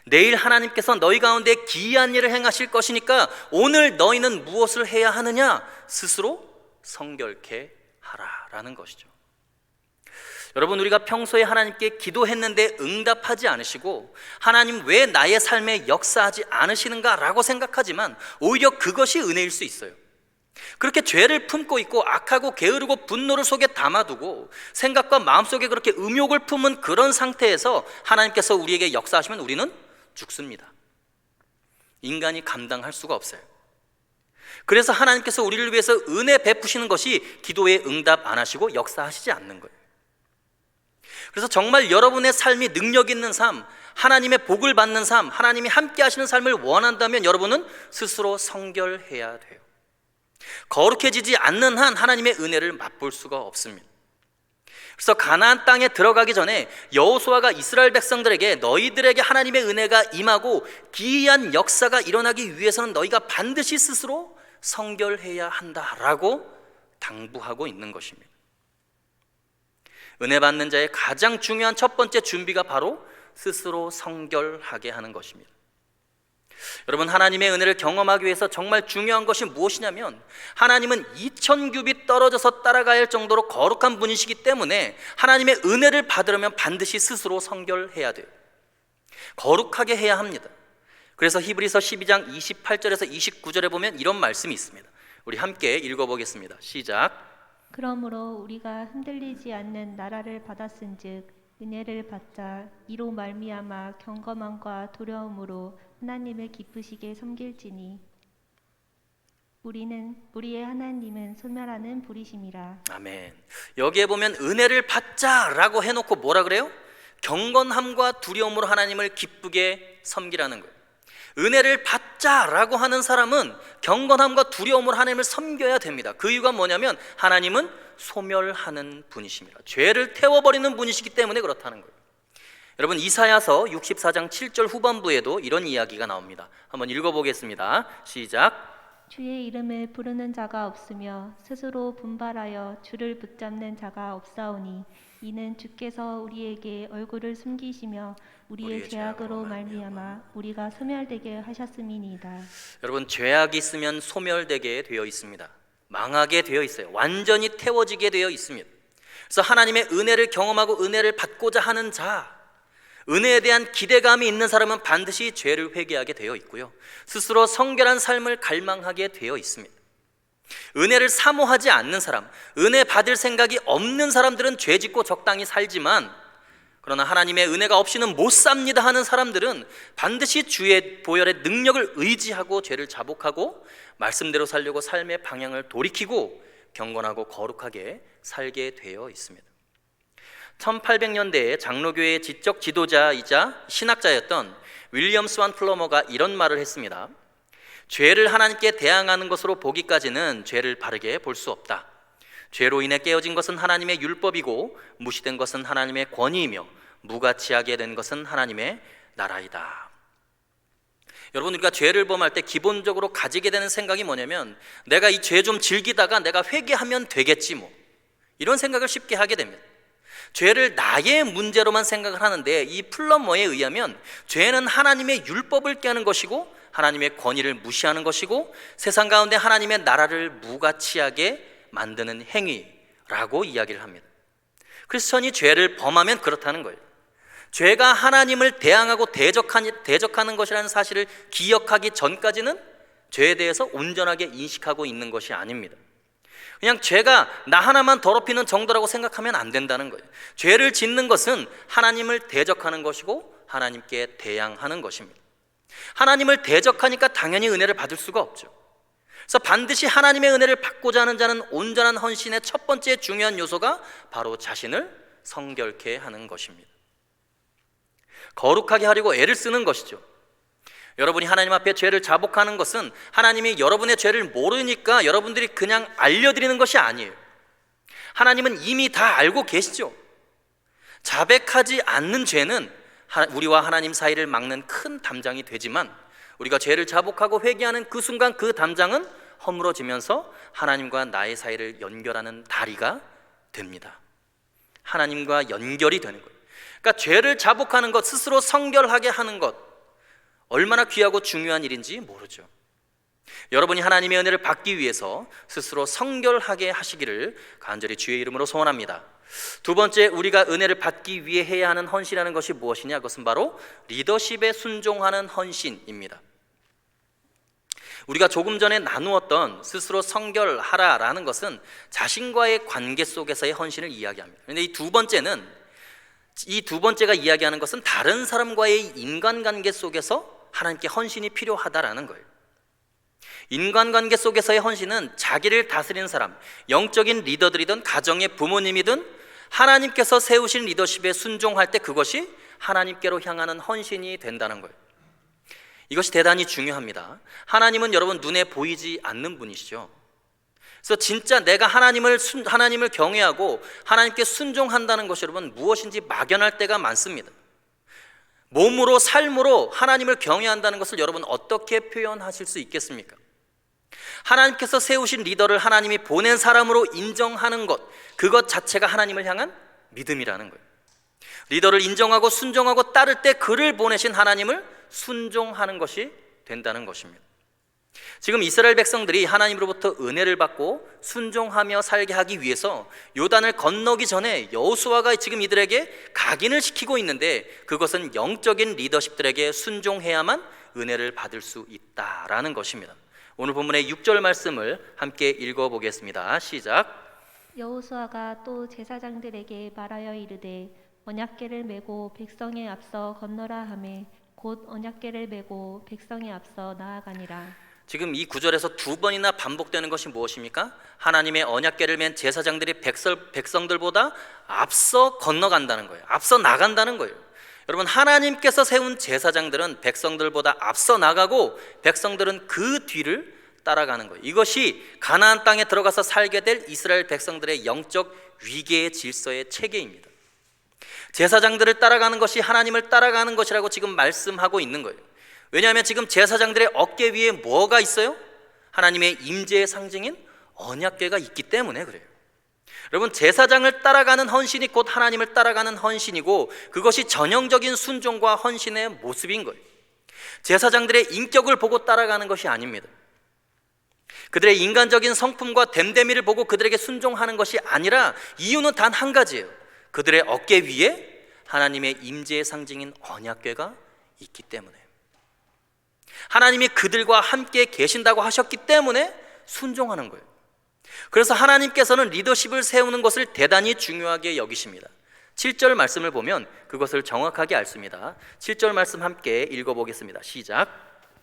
내일 하나님께서 너희 가운데 기이한 일을 행하실 것이니까 오늘 너희는 무엇을 해야 하느냐? 스스로 성결케 하라라는 것이죠. 여러분, 우리가 평소에 하나님께 기도했는데 응답하지 않으시고 하나님 왜 나의 삶에 역사하지 않으시는가 라고 생각하지만 오히려 그것이 은혜일 수 있어요. 그렇게 죄를 품고 있고 악하고 게으르고 분노를 속에 담아두고 생각과 마음속에 그렇게 음욕을 품은 그런 상태에서 하나님께서 우리에게 역사하시면 우리는 죽습니다. 인간이 감당할 수가 없어요. 그래서 하나님께서 우리를 위해서 은혜 베푸시는 것이 기도에 응답 안 하시고 역사하시지 않는 거예요. 그래서 정말 여러분의 삶이 능력 있는 삶, 하나님의 복을 받는 삶, 하나님이 함께 하시는 삶을 원한다면 여러분은 스스로 성결해야 돼요. 거룩해지지 않는 한 하나님의 은혜를 맛볼 수가 없습니다. 그래서 가나안 땅에 들어가기 전에 여호수아가 이스라엘 백성들에게 너희들에게 하나님의 은혜가 임하고 기이한 역사가 일어나기 위해서는 너희가 반드시 스스로 성결해야 한다라고 당부하고 있는 것입니다. 은혜 받는 자의 가장 중요한 첫 번째 준비가 바로 스스로 성결하게 하는 것입니다. 여러분, 하나님의 은혜를 경험하기 위해서 정말 중요한 것이 무엇이냐면 하나님은 2000규빗 떨어져서 따라가야 할 정도로 거룩한 분이시기 때문에 하나님의 은혜를 받으려면 반드시 스스로 성결해야 돼요. 거룩하게 해야 합니다. 그래서 히브리서 12장 28절에서 29절에 보면 이런 말씀이 있습니다. 우리 함께 읽어보겠습니다. 시작. 그러므로 우리가 흔들리지 않는 나라를 받았은즉 은혜를 받자 이로 말미암아 경건함과 두려움으로 하나님을 기쁘시게 섬길지니 우리의 하나님은 소멸하는 불이심이라. 아멘. 여기에 보면 은혜를 받자라고 해놓고 뭐라 그래요? 경건함과 두려움으로 하나님을 기쁘게 섬기라는 거예요. 은혜를 받자라고 하는 사람은 경건함과 두려움으로 하나님을 섬겨야 됩니다. 그 이유가 뭐냐면 하나님은 소멸하는 분이십니다. 죄를 태워버리는 분이시기 때문에 그렇다는 거예요. 여러분, 이사야서 64장 7절 후반부에도 이런 이야기가 나옵니다. 한번 읽어보겠습니다. 시작. 주의 이름을 부르는 자가 없으며 스스로 분발하여 주를 붙잡는 자가 없사오니 이는 주께서 우리에게 얼굴을 숨기시며 우리의 죄악으로 말미암아 우리가 소멸되게 하셨음이니이다. 여러분, 죄악이 있으면 소멸되게 되어 있습니다. 망하게 되어 있어요. 완전히 태워지게 되어 있습니다. 그래서 하나님의 은혜를 경험하고 은혜를 받고자 하는 자, 은혜에 대한 기대감이 있는 사람은 반드시 죄를 회개하게 되어 있고요, 스스로 성결한 삶을 갈망하게 되어 있습니다. 은혜를 사모하지 않는 사람, 은혜 받을 생각이 없는 사람들은 죄 짓고 적당히 살지만, 그러나 하나님의 은혜가 없이는 못 삽니다 하는 사람들은 반드시 주의 보혈의 능력을 의지하고 죄를 자복하고 말씀대로 살려고 삶의 방향을 돌이키고 경건하고 거룩하게 살게 되어 있습니다. 1800년대에 장로교회의 지적 지도자이자 신학자였던 윌리엄 스완 플러머가 이런 말을 했습니다. 죄를 하나님께 대항하는 것으로 보기까지는 죄를 바르게 볼 수 없다. 죄로 인해 깨어진 것은 하나님의 율법이고 무시된 것은 하나님의 권위이며 무가치하게 된 것은 하나님의 나라이다. 여러분, 우리가 죄를 범할 때 기본적으로 가지게 되는 생각이 뭐냐면, 내가 이 죄 좀 즐기다가 내가 회개하면 되겠지 뭐, 이런 생각을 쉽게 하게 됩니다. 죄를 나의 문제로만 생각을 하는데, 이 플러머에 의하면 죄는 하나님의 율법을 깨는 것이고 하나님의 권위를 무시하는 것이고 세상 가운데 하나님의 나라를 무가치하게 만드는 행위라고 이야기를 합니다. 크리스천이 죄를 범하면 그렇다는 거예요. 죄가 하나님을 대항하고 대적하는 것이라는 사실을 기억하기 전까지는 죄에 대해서 온전하게 인식하고 있는 것이 아닙니다. 그냥 죄가 나 하나만 더럽히는 정도라고 생각하면 안 된다는 거예요. 죄를 짓는 것은 하나님을 대적하는 것이고 하나님께 대항하는 것입니다. 하나님을 대적하니까 당연히 은혜를 받을 수가 없죠. 그래서 반드시 하나님의 은혜를 받고자 하는 자는 온전한 헌신의 첫 번째 중요한 요소가 바로 자신을 성결케 하는 것입니다. 거룩하게 하려고 애를 쓰는 것이죠. 여러분이 하나님 앞에 죄를 자복하는 것은 하나님이 여러분의 죄를 모르니까 여러분들이 그냥 알려드리는 것이 아니에요. 하나님은 이미 다 알고 계시죠. 자백하지 않는 죄는 우리와 하나님 사이를 막는 큰 담장이 되지만, 우리가 죄를 자복하고 회개하는 그 순간 그 담장은 허물어지면서 하나님과 나의 사이를 연결하는 다리가 됩니다. 하나님과 연결이 되는 거예요. 그러니까 죄를 자복하는 것, 스스로 성결하게 하는 것, 얼마나 귀하고 중요한 일인지 모르죠. 여러분이 하나님의 은혜를 받기 위해서 스스로 성결하게 하시기를 간절히 주의 이름으로 소원합니다. 두 번째, 우리가 은혜를 받기 위해 해야 하는 헌신이라는 것이 무엇이냐? 그것은 바로 리더십에 순종하는 헌신입니다. 우리가 조금 전에 나누었던 스스로 성결하라라는 것은 자신과의 관계 속에서의 헌신을 이야기합니다. 그런데 이 두 번째가 이야기하는 것은 다른 사람과의 인간관계 속에서 하나님께 헌신이 필요하다라는 거예요. 인간관계 속에서의 헌신은 자기를 다스리는 사람, 영적인 리더들이든 가정의 부모님이든 하나님께서 세우신 리더십에 순종할 때 그것이 하나님께로 향하는 헌신이 된다는 거예요. 이것이 대단히 중요합니다. 하나님은 여러분 눈에 보이지 않는 분이시죠. 그래서 진짜 내가 하나님을 경외하고 하나님께 순종한다는 것이 여러분 무엇인지 막연할 때가 많습니다. 몸으로 삶으로 하나님을 경외한다는 것을 여러분 어떻게 표현하실 수 있겠습니까? 하나님께서 세우신 리더를 하나님이 보낸 사람으로 인정하는 것, 그것 자체가 하나님을 향한 믿음이라는 거예요. 리더를 인정하고 순종하고 따를 때 그를 보내신 하나님을 순종하는 것이 된다는 것입니다. 지금 이스라엘 백성들이 하나님으로부터 은혜를 받고 순종하며 살게 하기 위해서 요단을 건너기 전에 여호수아가 지금 이들에게 각인을 시키고 있는데, 그것은 영적인 리더십들에게 순종해야만 은혜를 받을 수 있다라는 것입니다. 오늘 본문의 6절 말씀을 함께 읽어보겠습니다. 시작. 여호수아가 또 제사장들에게 말하여 이르되 언약궤를 메고 백성에 앞서 건너라 하매 곧 언약궤를 메고 백성에 앞서 나아가니라. 지금 이 구절에서 두 번이나 반복되는 것이 무엇입니까? 하나님의 언약궤를 맨 제사장들이 백성들보다 앞서 건너간다는 거예요. 앞서 나간다는 거예요. 여러분, 하나님께서 세운 제사장들은 백성들보다 앞서 나가고 백성들은 그 뒤를 따라가는 거예요. 이것이 가나안 땅에 들어가서 살게 될 이스라엘 백성들의 영적 위계의 질서의 체계입니다. 제사장들을 따라가는 것이 하나님을 따라가는 것이라고 지금 말씀하고 있는 거예요. 왜냐하면 지금 제사장들의 어깨 위에 뭐가 있어요? 하나님의 임재의 상징인 언약궤가 있기 때문에 그래요. 여러분, 제사장을 따라가는 헌신이 곧 하나님을 따라가는 헌신이고, 그것이 전형적인 순종과 헌신의 모습인 거예요. 제사장들의 인격을 보고 따라가는 것이 아닙니다. 그들의 인간적인 성품과 됨됨이를 보고 그들에게 순종하는 것이 아니라 이유는 단 한 가지예요. 그들의 어깨 위에 하나님의 임재의 상징인 언약궤가 있기 때문에, 하나님이 그들과 함께 계신다고 하셨기 때문에 순종하는 거예요. 그래서 하나님께서는 리더십을 세우는 것을 대단히 중요하게 여기십니다. 7절 말씀을 보면 그것을 정확하게 알습니다. 7절 말씀 함께 읽어보겠습니다. 시작.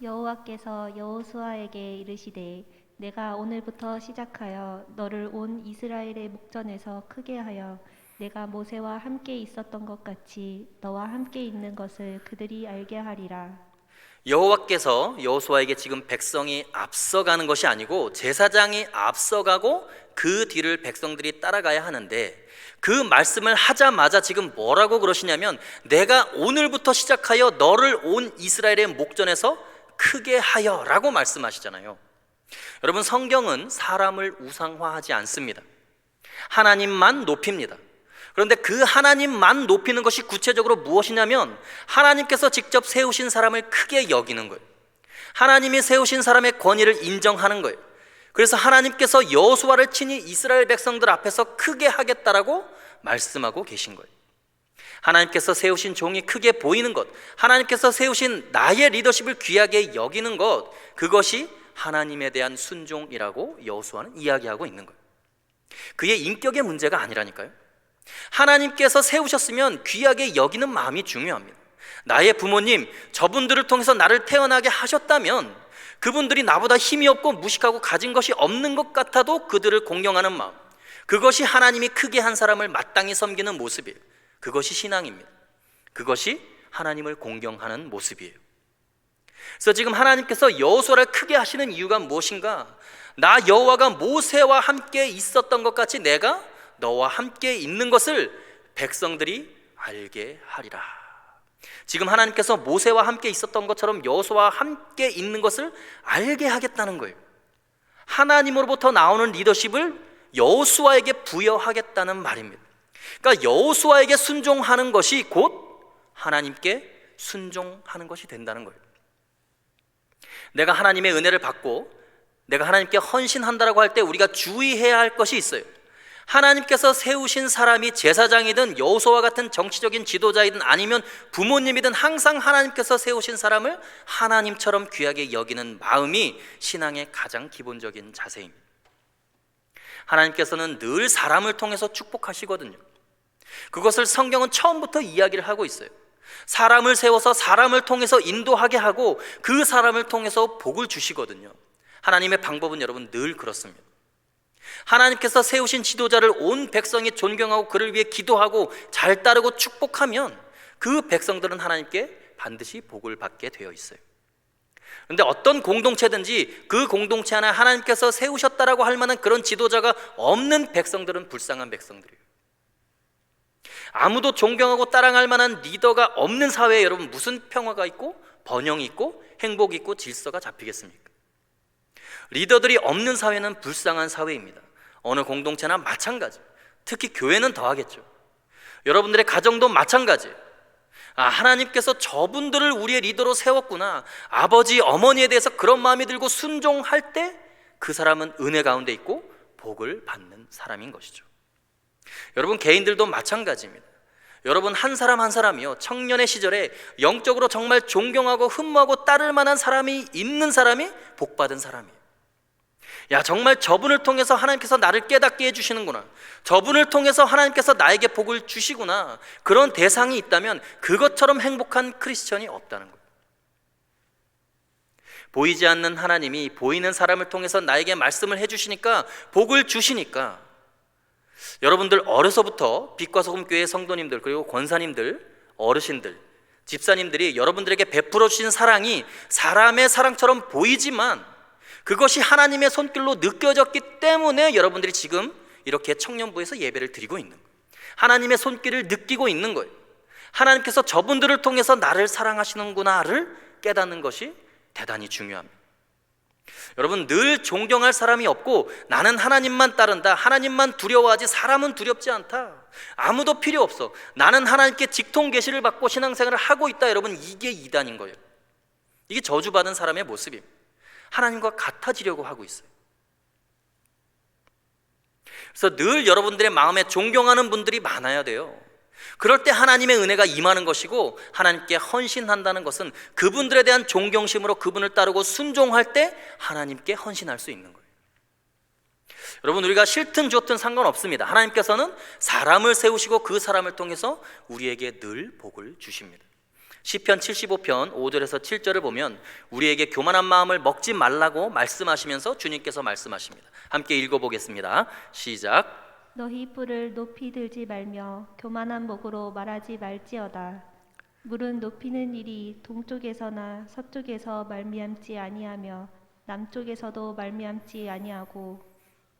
여호와께서 여호수아에게 이르시되 내가 오늘부터 시작하여 너를 온 이스라엘의 목전에서 크게 하여 내가 모세와 함께 있었던 것 같이 너와 함께 있는 것을 그들이 알게 하리라. 여호와께서 여호수아에게 지금 백성이 앞서가는 것이 아니고 제사장이 앞서가고 그 뒤를 백성들이 따라가야 하는데, 그 말씀을 하자마자 지금 뭐라고 그러시냐면 내가 오늘부터 시작하여 너를 온 이스라엘의 목전에서 크게 하여 라고 말씀하시잖아요. 여러분, 성경은 사람을 우상화하지 않습니다. 하나님만 높입니다. 그런데 그 하나님만 높이는 것이 구체적으로 무엇이냐면 하나님께서 직접 세우신 사람을 크게 여기는 거예요. 하나님이 세우신 사람의 권위를 인정하는 거예요. 그래서 하나님께서 여호수아를 친히 이스라엘 백성들 앞에서 크게 하겠다라고 말씀하고 계신 거예요. 하나님께서 세우신 종이 크게 보이는 것, 하나님께서 세우신 나의 리더십을 귀하게 여기는 것, 그것이 하나님에 대한 순종이라고 여호수아는 이야기하고 있는 거예요. 그의 인격의 문제가 아니라니까요. 하나님께서 세우셨으면 귀하게 여기는 마음이 중요합니다. 나의 부모님, 저분들을 통해서 나를 태어나게 하셨다면 그분들이 나보다 힘이 없고 무식하고 가진 것이 없는 것 같아도 그들을 공경하는 마음, 그것이 하나님이 크게 한 사람을 마땅히 섬기는 모습이에요. 그것이 신앙입니다. 그것이 하나님을 공경하는 모습이에요. 그래서 지금 하나님께서 여호수아를 크게 하시는 이유가 무엇인가? 나 여호와가 모세와 함께 있었던 것 같이 내가 너와 함께 있는 것을 백성들이 알게 하리라. 지금 하나님께서 모세와 함께 있었던 것처럼 여호수아와 함께 있는 것을 알게 하겠다는 거예요. 하나님으로부터 나오는 리더십을 여호수아에게 부여하겠다는 말입니다. 그러니까 여호수아에게 순종하는 것이 곧 하나님께 순종하는 것이 된다는 거예요. 내가 하나님의 은혜를 받고 내가 하나님께 헌신한다라고 할 때 우리가 주의해야 할 것이 있어요. 하나님께서 세우신 사람이 제사장이든 여호수아와 같은 정치적인 지도자이든 아니면 부모님이든 항상 하나님께서 세우신 사람을 하나님처럼 귀하게 여기는 마음이 신앙의 가장 기본적인 자세입니다. 하나님께서는 늘 사람을 통해서 축복하시거든요. 그것을 성경은 처음부터 이야기를 하고 있어요. 사람을 세워서 사람을 통해서 인도하게 하고 그 사람을 통해서 복을 주시거든요. 하나님의 방법은 여러분 늘 그렇습니다. 하나님께서 세우신 지도자를 온 백성이 존경하고 그를 위해 기도하고 잘 따르고 축복하면 그 백성들은 하나님께 반드시 복을 받게 되어 있어요. 그런데 어떤 공동체든지 그 공동체 안에 하나님께서 세우셨다라고 할 만한 그런 지도자가 없는 백성들은 불쌍한 백성들이에요. 아무도 존경하고 따라갈 만한 리더가 없는 사회에 여러분 무슨 평화가 있고 번영이 있고 행복이 있고 질서가 잡히겠습니까? 리더들이 없는 사회는 불쌍한 사회입니다. 어느 공동체나 마찬가지, 특히 교회는 더하겠죠. 여러분들의 가정도 마찬가지예요. 하나님께서 저분들을 우리의 리더로 세웠구나, 아버지, 어머니에 대해서 그런 마음이 들고 순종할 때 그 사람은 은혜 가운데 있고 복을 받는 사람인 것이죠. 여러분 개인들도 마찬가지입니다. 여러분 한 사람 한 사람이요, 청년의 시절에 영적으로 정말 존경하고 흠모하고 따를 만한 사람이 있는 사람이 복받은 사람이에요. 야, 정말 저분을 통해서 하나님께서 나를 깨닫게 해주시는구나, 저분을 통해서 하나님께서 나에게 복을 주시구나, 그런 대상이 있다면 그것처럼 행복한 크리스천이 없다는 거예요. 보이지 않는 하나님이 보이는 사람을 통해서 나에게 말씀을 해주시니까, 복을 주시니까, 여러분들 어려서부터 빛과 소금 교회 성도님들, 그리고 권사님들, 어르신들, 집사님들이 여러분들에게 베풀어 주신 사랑이 사람의 사랑처럼 보이지만 그것이 하나님의 손길로 느껴졌기 때문에 여러분들이 지금 이렇게 청년부에서 예배를 드리고 있는 거예요. 하나님의 손길을 느끼고 있는 거예요. 하나님께서 저분들을 통해서 나를 사랑하시는구나를 깨닫는 것이 대단히 중요합니다. 여러분 늘 존경할 사람이 없고 나는 하나님만 따른다, 하나님만 두려워하지 사람은 두렵지 않다, 아무도 필요 없어, 나는 하나님께 직통 계시를 받고 신앙생활을 하고 있다, 여러분 이게 이단인 거예요. 이게 저주받은 사람의 모습입니다. 하나님과 같아지려고 하고 있어요. 그래서 늘 여러분들의 마음에 존경하는 분들이 많아야 돼요. 그럴 때 하나님의 은혜가 임하는 것이고, 하나님께 헌신한다는 것은 그분들에 대한 존경심으로 그분을 따르고 순종할 때 하나님께 헌신할 수 있는 거예요. 여러분, 우리가 싫든 좋든 상관없습니다. 하나님께서는 사람을 세우시고 그 사람을 통해서 우리에게 늘 복을 주십니다. 시편 75편 5절에서 7절을 보면 우리에게 교만한 마음을 먹지 말라고 말씀하시면서 주님께서 말씀하십니다. 함께 읽어보겠습니다. 시작. 너희 뿔을 높이 들지 말며 교만한 목으로 말하지 말지어다. 물은 높이는 일이 동쪽에서나 서쪽에서 말미암지 아니하며 남쪽에서도 말미암지 아니하고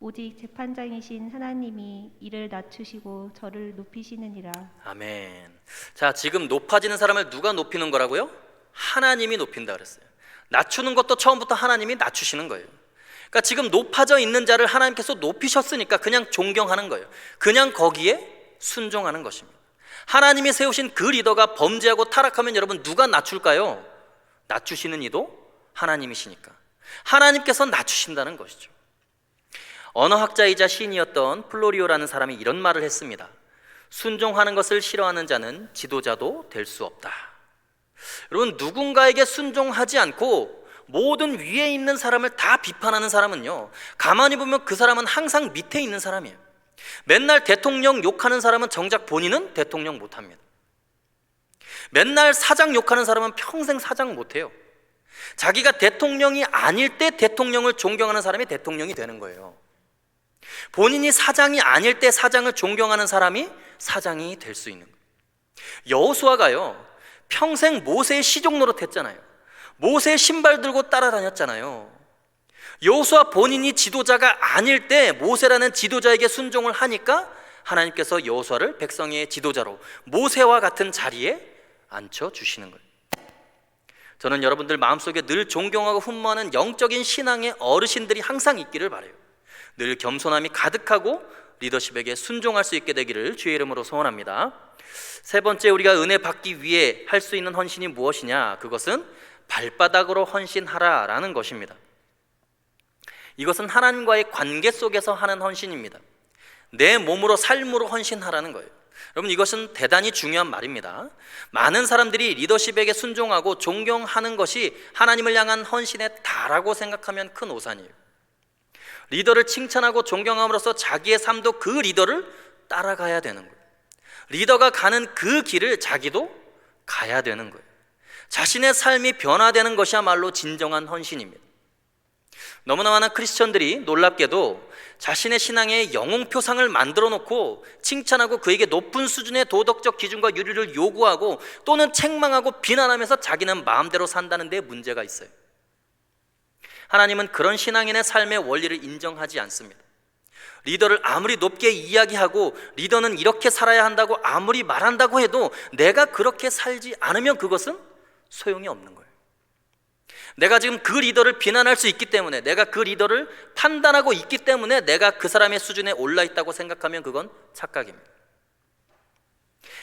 오직 재판장이신 하나님이 이를 낮추시고 저를 높이시느니라. 아멘. 자, 지금 높아지는 사람을 누가 높이는 거라고요? 하나님이 높인다 그랬어요. 낮추는 것도 처음부터 하나님이 낮추시는 거예요. 그러니까 지금 높아져 있는 자를 하나님께서 높이셨으니까 그냥 존경하는 거예요. 그냥 거기에 순종하는 것입니다. 하나님이 세우신 그 리더가 범죄하고 타락하면 여러분 누가 낮출까요? 낮추시는 이도 하나님이시니까 하나님께서 낮추신다는 것이죠. 언어학자이자 시인이었던 플로리오라는 사람이 이런 말을 했습니다. 순종하는 것을 싫어하는 자는 지도자도 될 수 없다. 여러분, 누군가에게 순종하지 않고 모든 위에 있는 사람을 다 비판하는 사람은요, 가만히 보면 그 사람은 항상 밑에 있는 사람이에요. 맨날 대통령 욕하는 사람은 정작 본인은 대통령 못합니다. 맨날 사장 욕하는 사람은 평생 사장 못해요. 자기가 대통령이 아닐 때 대통령을 존경하는 사람이 대통령이 되는 거예요. 본인이 사장이 아닐 때 사장을 존경하는 사람이 사장이 될 수 있는 거예요. 여호수아가요, 평생 모세의 시종 노릇했잖아요. 모세의 신발 들고 따라다녔잖아요. 여호수아 본인이 지도자가 아닐 때 모세라는 지도자에게 순종을 하니까 하나님께서 여호수아를 백성의 지도자로 모세와 같은 자리에 앉혀주시는 거예요. 저는 여러분들 마음속에 늘 존경하고 흠모하는 영적인 신앙의 어르신들이 항상 있기를 바라요. 늘 겸손함이 가득하고 리더십에게 순종할 수 있게 되기를 주의 이름으로 소원합니다. 세 번째, 우리가 은혜 받기 위해 할 수 있는 헌신이 무엇이냐? 그것은 발바닥으로 헌신하라라는 것입니다. 이것은 하나님과의 관계 속에서 하는 헌신입니다. 내 몸으로 삶으로 헌신하라는 거예요. 여러분, 이것은 대단히 중요한 말입니다. 많은 사람들이 리더십에게 순종하고 존경하는 것이 하나님을 향한 헌신의 다라고 생각하면 큰 오산이에요. 리더를 칭찬하고 존경함으로써 자기의 삶도 그 리더를 따라가야 되는 거예요. 리더가 가는 그 길을 자기도 가야 되는 거예요. 자신의 삶이 변화되는 것이야말로 진정한 헌신입니다. 너무나 많은 크리스천들이 놀랍게도 자신의 신앙에 영웅표상을 만들어 놓고 칭찬하고 그에게 높은 수준의 도덕적 기준과 윤리를 요구하고 또는 책망하고 비난하면서 자기는 마음대로 산다는 데 문제가 있어요. 하나님은 그런 신앙인의 삶의 원리를 인정하지 않습니다. 리더를 아무리 높게 이야기하고 리더는 이렇게 살아야 한다고 아무리 말한다고 해도 내가 그렇게 살지 않으면 그것은 소용이 없는 거예요. 내가 지금 그 리더를 비난할 수 있기 때문에, 내가 그 리더를 판단하고 있기 때문에 내가 그 사람의 수준에 올라 있다고 생각하면 그건 착각입니다.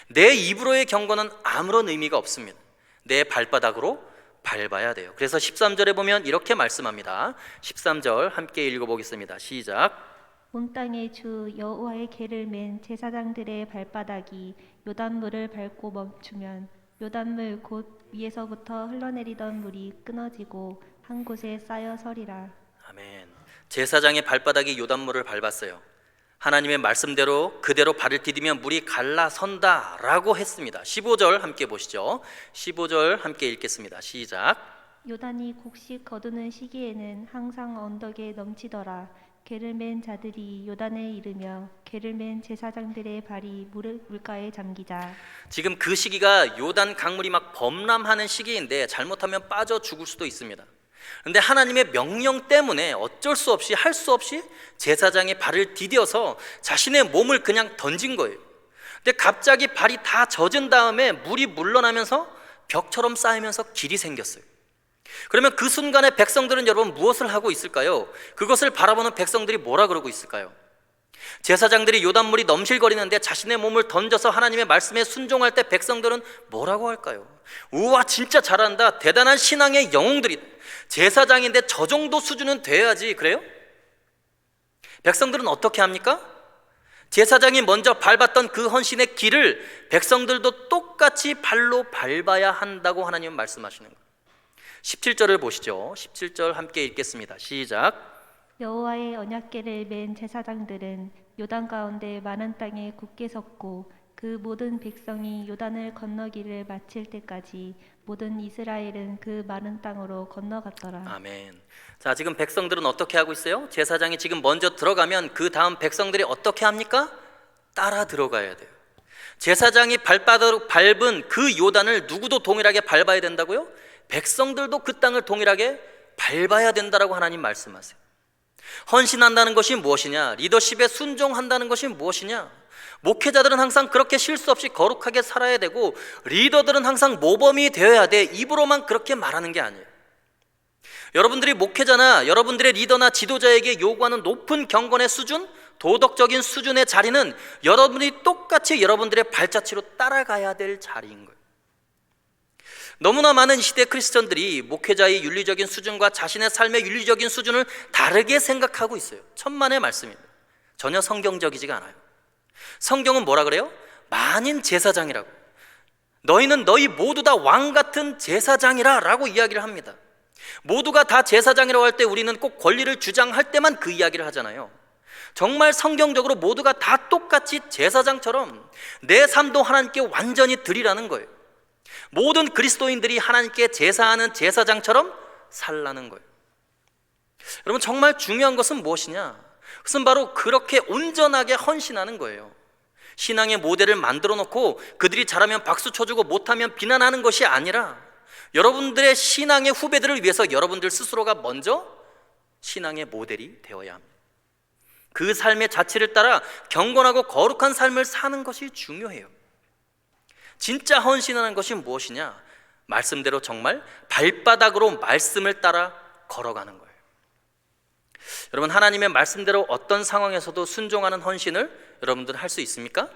내 입으로의 경고는 아무런 의미가 없습니다. 내 발바닥으로 밟아야 돼요. 그래서 13절에 보면 이렇게 말씀합니다. 13절 함께 읽어보겠습니다. 시작. 온 땅의 주 여호와의 계를 맨 제사장들의 발바닥이 요단물을 밟고 멈추면 요단물 곧 위에서부터 흘러내리던 물이 끊어지고 한 곳에 쌓여 서리라. 아멘. 제사장의 발바닥이 요단물을 밟았어요. 하나님의 말씀대로 그대로 발을 디디면 물이 갈라선다 라고 했습니다. 15절 함께 보시죠. 15절 함께 읽겠습니다. 시작. 요단이 곡식 거두는 시기에는 항상 언덕에 넘치더라. 개를 맨 자들이 요단에 이르며 개를 맨 제사장들의 발이 물가에 잠기자. 지금 그 시기가 요단 강물이 막 범람하는 시기인데 잘못하면 빠져 죽을 수도 있습니다. 그런데 하나님의 명령 때문에 어쩔 수 없이 할 수 없이 제사장의 발을 디뎌서 자신의 몸을 그냥 던진 거예요. 근데 갑자기 발이 다 젖은 다음에 물이 물러나면서 벽처럼 쌓이면서 길이 생겼어요. 그러면 그 순간에 백성들은 여러분 무엇을 하고 있을까요? 그것을 바라보는 백성들이 뭐라 그러고 있을까요? 제사장들이 요단물이 넘실거리는데 자신의 몸을 던져서 하나님의 말씀에 순종할 때 백성들은 뭐라고 할까요? 우와, 진짜 잘한다, 대단한 신앙의 영웅들이다, 제사장인데 저 정도 수준은 돼야지, 그래요? 백성들은 어떻게 합니까? 제사장이 먼저 밟았던 그 헌신의 길을 백성들도 똑같이 발로 밟아야 한다고 하나님은 말씀하시는 거예요. 17절을 보시죠. 17절 함께 읽겠습니다. 시작. 여호와의 언약궤를 맨 제사장들은 요단 가운데 많은 땅에 굳게 섰고 그 모든 백성이 요단을 건너기를 마칠 때까지 모든 이스라엘은 그 많은 땅으로 건너갔더라. 아멘. 자, 지금 백성들은 어떻게 하고 있어요? 제사장이 지금 먼저 들어가면 그 다음 백성들이 어떻게 합니까? 따라 들어가야 돼요. 제사장이 발바닥으로 밟은 그 요단을 누구도 동일하게 밟아야 된다고요? 백성들도 그 땅을 동일하게 밟아야 된다라고 하나님 말씀하세요. 헌신한다는 것이 무엇이냐? 리더십에 순종한다는 것이 무엇이냐? 목회자들은 항상 그렇게 실수 없이 거룩하게 살아야 되고 리더들은 항상 모범이 되어야 돼. 입으로만 그렇게 말하는 게 아니에요. 여러분들이 목회자나 여러분들의 리더나 지도자에게 요구하는 높은 경건의 수준, 도덕적인 수준의 자리는 여러분이 똑같이 여러분들의 발자취로 따라가야 될 자리인 거예요. 너무나 많은 시대 크리스천들이 목회자의 윤리적인 수준과 자신의 삶의 윤리적인 수준을 다르게 생각하고 있어요. 천만의 말씀입니다. 전혀 성경적이지가 않아요. 성경은 뭐라 그래요? 만인 제사장이라고. 너희는 너희 모두 다 왕 같은 제사장이라 라고 이야기를 합니다. 모두가 다 제사장이라고 할 때 우리는 꼭 권리를 주장할 때만 그 이야기를 하잖아요. 정말 성경적으로 모두가 다 똑같이 제사장처럼 내 삶도 하나님께 완전히 드리라는 거예요. 모든 그리스도인들이 하나님께 제사하는 제사장처럼 살라는 거예요. 여러분, 정말 중요한 것은 무엇이냐? 그것은 바로 그렇게 온전하게 헌신하는 거예요. 신앙의 모델을 만들어 놓고 그들이 잘하면 박수 쳐주고 못하면 비난하는 것이 아니라 여러분들의 신앙의 후배들을 위해서 여러분들 스스로가 먼저 신앙의 모델이 되어야 합니다. 그 삶의 자체를 따라 경건하고 거룩한 삶을 사는 것이 중요해요. 진짜 헌신하는 것이 무엇이냐? 말씀대로 정말 발바닥으로 말씀을 따라 걸어가는 거예요. 여러분, 하나님의 말씀대로 어떤 상황에서도 순종하는 헌신을 여러분들 할 수 있습니까?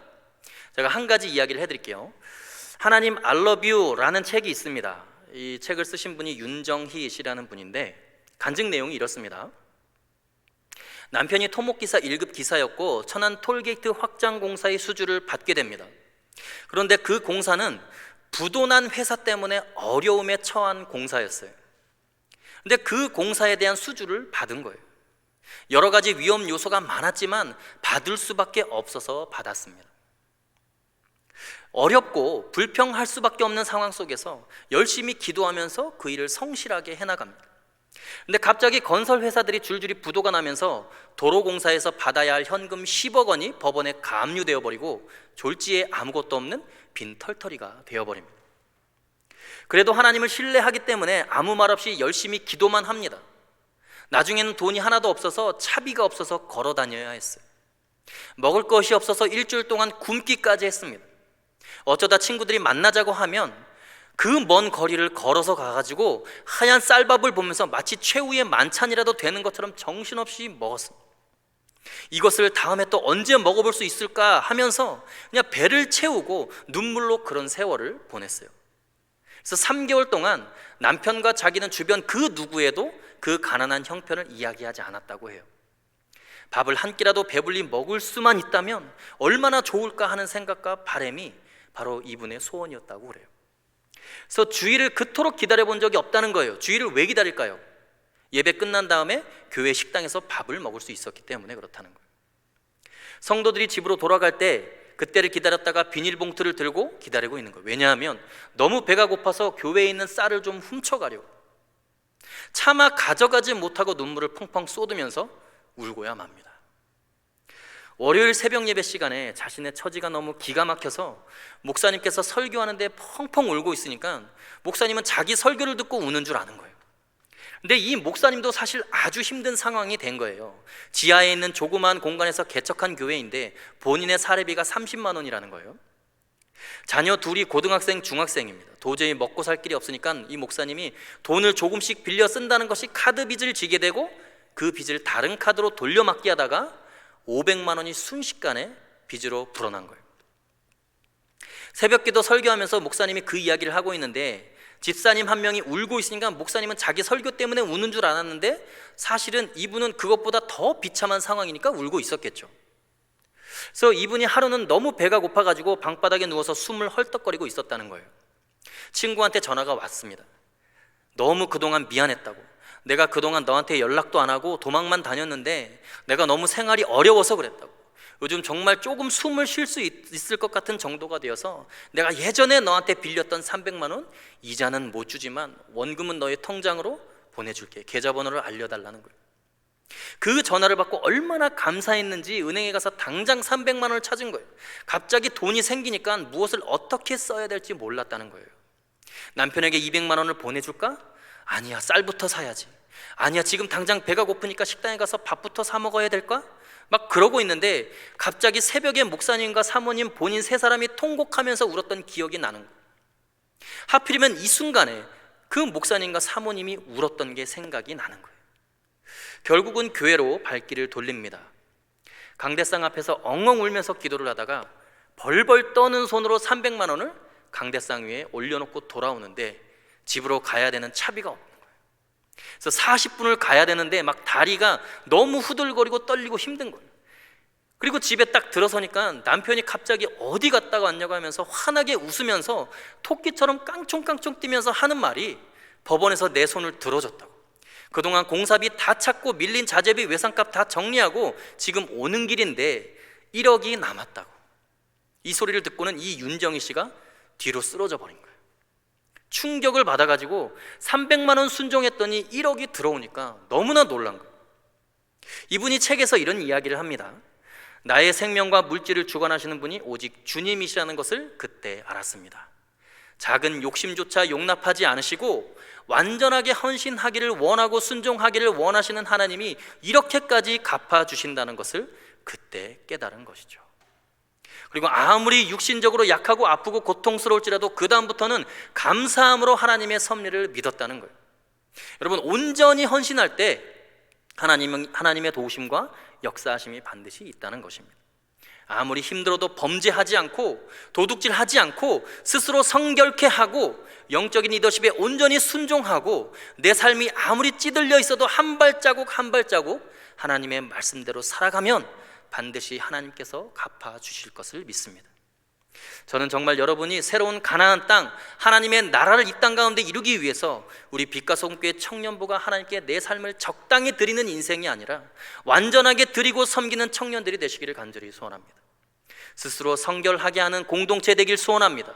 제가 한 가지 이야기를 해드릴게요. 하나님 I love you라는 책이 있습니다. 이 책을 쓰신 분이 윤정희 씨라는 분인데 간증 내용이 이렇습니다. 남편이 토목기사 1급 기사였고 천안 톨게이트 확장 공사의 수주를 받게 됩니다. 그런데 그 공사는 부도난 회사 때문에 어려움에 처한 공사였어요. 근데 그 공사에 대한 수주를 받은 거예요. 여러 가지 위험 요소가 많았지만 받을 수밖에 없어서 받았습니다. 어렵고 불평할 수밖에 없는 상황 속에서 열심히 기도하면서 그 일을 성실하게 해나갑니다. 근데 갑자기 건설 회사들이 줄줄이 부도가 나면서 도로공사에서 받아야 할 현금 10억 원이 법원에 가압류되어 버리고 졸지에 아무것도 없는 빈 털터리가 되어버립니다. 그래도 하나님을 신뢰하기 때문에 아무 말 없이 열심히 기도만 합니다. 나중에는 돈이 하나도 없어서 차비가 없어서 걸어 다녀야 했어요. 먹을 것이 없어서 일주일 동안 굶기까지 했습니다. 어쩌다 친구들이 만나자고 하면 그 먼 거리를 걸어서 가가지고 하얀 쌀밥을 보면서 마치 최후의 만찬이라도 되는 것처럼 정신없이 먹었습니다. 이것을 다음에 또 언제 먹어볼 수 있을까 하면서 그냥 배를 채우고 눈물로 그런 세월을 보냈어요. 그래서 3개월 동안 남편과 자기는 주변 그 누구에도 그 가난한 형편을 이야기하지 않았다고 해요. 밥을 한 끼라도 배불리 먹을 수만 있다면 얼마나 좋을까 하는 생각과 바람이 바로 이분의 소원이었다고 그래요. 그래서 주일을 그토록 기다려본 적이 없다는 거예요. 주일을 왜 기다릴까요? 예배 끝난 다음에 교회 식당에서 밥을 먹을 수 있었기 때문에 그렇다는 거예요. 성도들이 집으로 돌아갈 때 그때를 기다렸다가 비닐봉투를 들고 기다리고 있는 거예요. 왜냐하면 너무 배가 고파서 교회에 있는 쌀을 좀 훔쳐가려고 차마 가져가지 못하고 눈물을 펑펑 쏟으면서 울고야 맙니다. 월요일 새벽 예배 시간에 자신의 처지가 너무 기가 막혀서 목사님께서 설교하는데 펑펑 울고 있으니까 목사님은 자기 설교를 듣고 우는 줄 아는 거예요. 근데 이 목사님도 사실 아주 힘든 상황이 된 거예요. 지하에 있는 조그마한 공간에서 개척한 교회인데 본인의 사례비가 30만 원이라는 거예요. 자녀 둘이 고등학생, 중학생입니다. 도저히 먹고 살 길이 없으니까 이 목사님이 돈을 조금씩 빌려 쓴다는 것이 카드 빚을 지게 되고 그 빚을 다른 카드로 돌려막기 하다가 500만 원이 순식간에 빚으로 불어난 거예요. 새벽기도 설교하면서 목사님이 그 이야기를 하고 있는데 집사님 한 명이 울고 있으니까 목사님은 자기 설교 때문에 우는 줄 알았는데 사실은 이분은 그것보다 더 비참한 상황이니까 울고 있었겠죠. 그래서 이분이 하루는 너무 배가 고파가지고 방바닥에 누워서 숨을 헐떡거리고 있었다는 거예요. 친구한테 전화가 왔습니다. 너무 그동안 미안했다고, 내가 그동안 너한테 연락도 안 하고 도망만 다녔는데 내가 너무 생활이 어려워서 그랬다고, 요즘 정말 조금 숨을 쉴 수 있을 것 같은 정도가 되어서 내가 예전에 너한테 빌렸던 300만 원 이자는 못 주지만 원금은 너의 통장으로 보내줄게, 계좌번호를 알려달라는 거예요. 그 전화를 받고 얼마나 감사했는지 은행에 가서 당장 300만 원을 찾은 거예요. 갑자기 돈이 생기니까 무엇을 어떻게 써야 될지 몰랐다는 거예요. 남편에게 200만 원을 보내줄까? 아니야, 쌀부터 사야지. 아니야, 지금 당장 배가 고프니까 식당에 가서 밥부터 사 먹어야 될까? 막 그러고 있는데 갑자기 새벽에 목사님과 사모님 본인 세 사람이 통곡하면서 울었던 기억이 나는 거예요. 하필이면 이 순간에 그 목사님과 사모님이 울었던 게 생각이 나는 거예요. 결국은 교회로 발길을 돌립니다. 강대상 앞에서 엉엉 울면서 기도를 하다가 벌벌 떠는 손으로 300만 원을 강대상 위에 올려놓고 돌아오는데 집으로 가야 되는 차비가 없는 거예요. 그래서 40분을 가야 되는데 막 다리가 너무 후들거리고 떨리고 힘든 거예요. 그리고 집에 딱 들어서니까 남편이 갑자기 어디 갔다가 왔냐고 하면서 환하게 웃으면서 토끼처럼 깡총깡총 뛰면서 하는 말이 법원에서 내 손을 들어줬다고, 그동안 공사비 다 찾고 밀린 자재비 외상값 다 정리하고 지금 오는 길인데 1억이 남았다고. 이 소리를 듣고는 이 윤정희 씨가 뒤로 쓰러져 버린 거예요. 충격을 받아가지고 300만 원 순종했더니 1억이 들어오니까 너무나 놀란 거예요. 이분이 책에서 이런 이야기를 합니다. 나의 생명과 물질을 주관하시는 분이 오직 주님이시라는 것을 그때 알았습니다. 작은 욕심조차 용납하지 않으시고 완전하게 헌신하기를 원하고 순종하기를 원하시는 하나님이 이렇게까지 갚아주신다는 것을 그때 깨달은 것이죠. 그리고 아무리 육신적으로 약하고 아프고 고통스러울지라도 그 다음부터는 감사함으로 하나님의 섭리를 믿었다는 거예요. 여러분, 온전히 헌신할 때 하나님의 도우심과 역사하심이 반드시 있다는 것입니다. 아무리 힘들어도 범죄하지 않고 도둑질하지 않고 스스로 성결케 하고 영적인 리더십에 온전히 순종하고 내 삶이 아무리 찌들려 있어도 한 발자국 한 발자국 하나님의 말씀대로 살아가면 반드시 하나님께서 갚아주실 것을 믿습니다. 저는 정말 여러분이 새로운 가나안 땅, 하나님의 나라를 이 땅 가운데 이루기 위해서 우리 빛과 소금교회 청년부가 하나님께 내 삶을 적당히 드리는 인생이 아니라 완전하게 드리고 섬기는 청년들이 되시기를 간절히 소원합니다. 스스로 성결하게 하는 공동체 되길 소원합니다.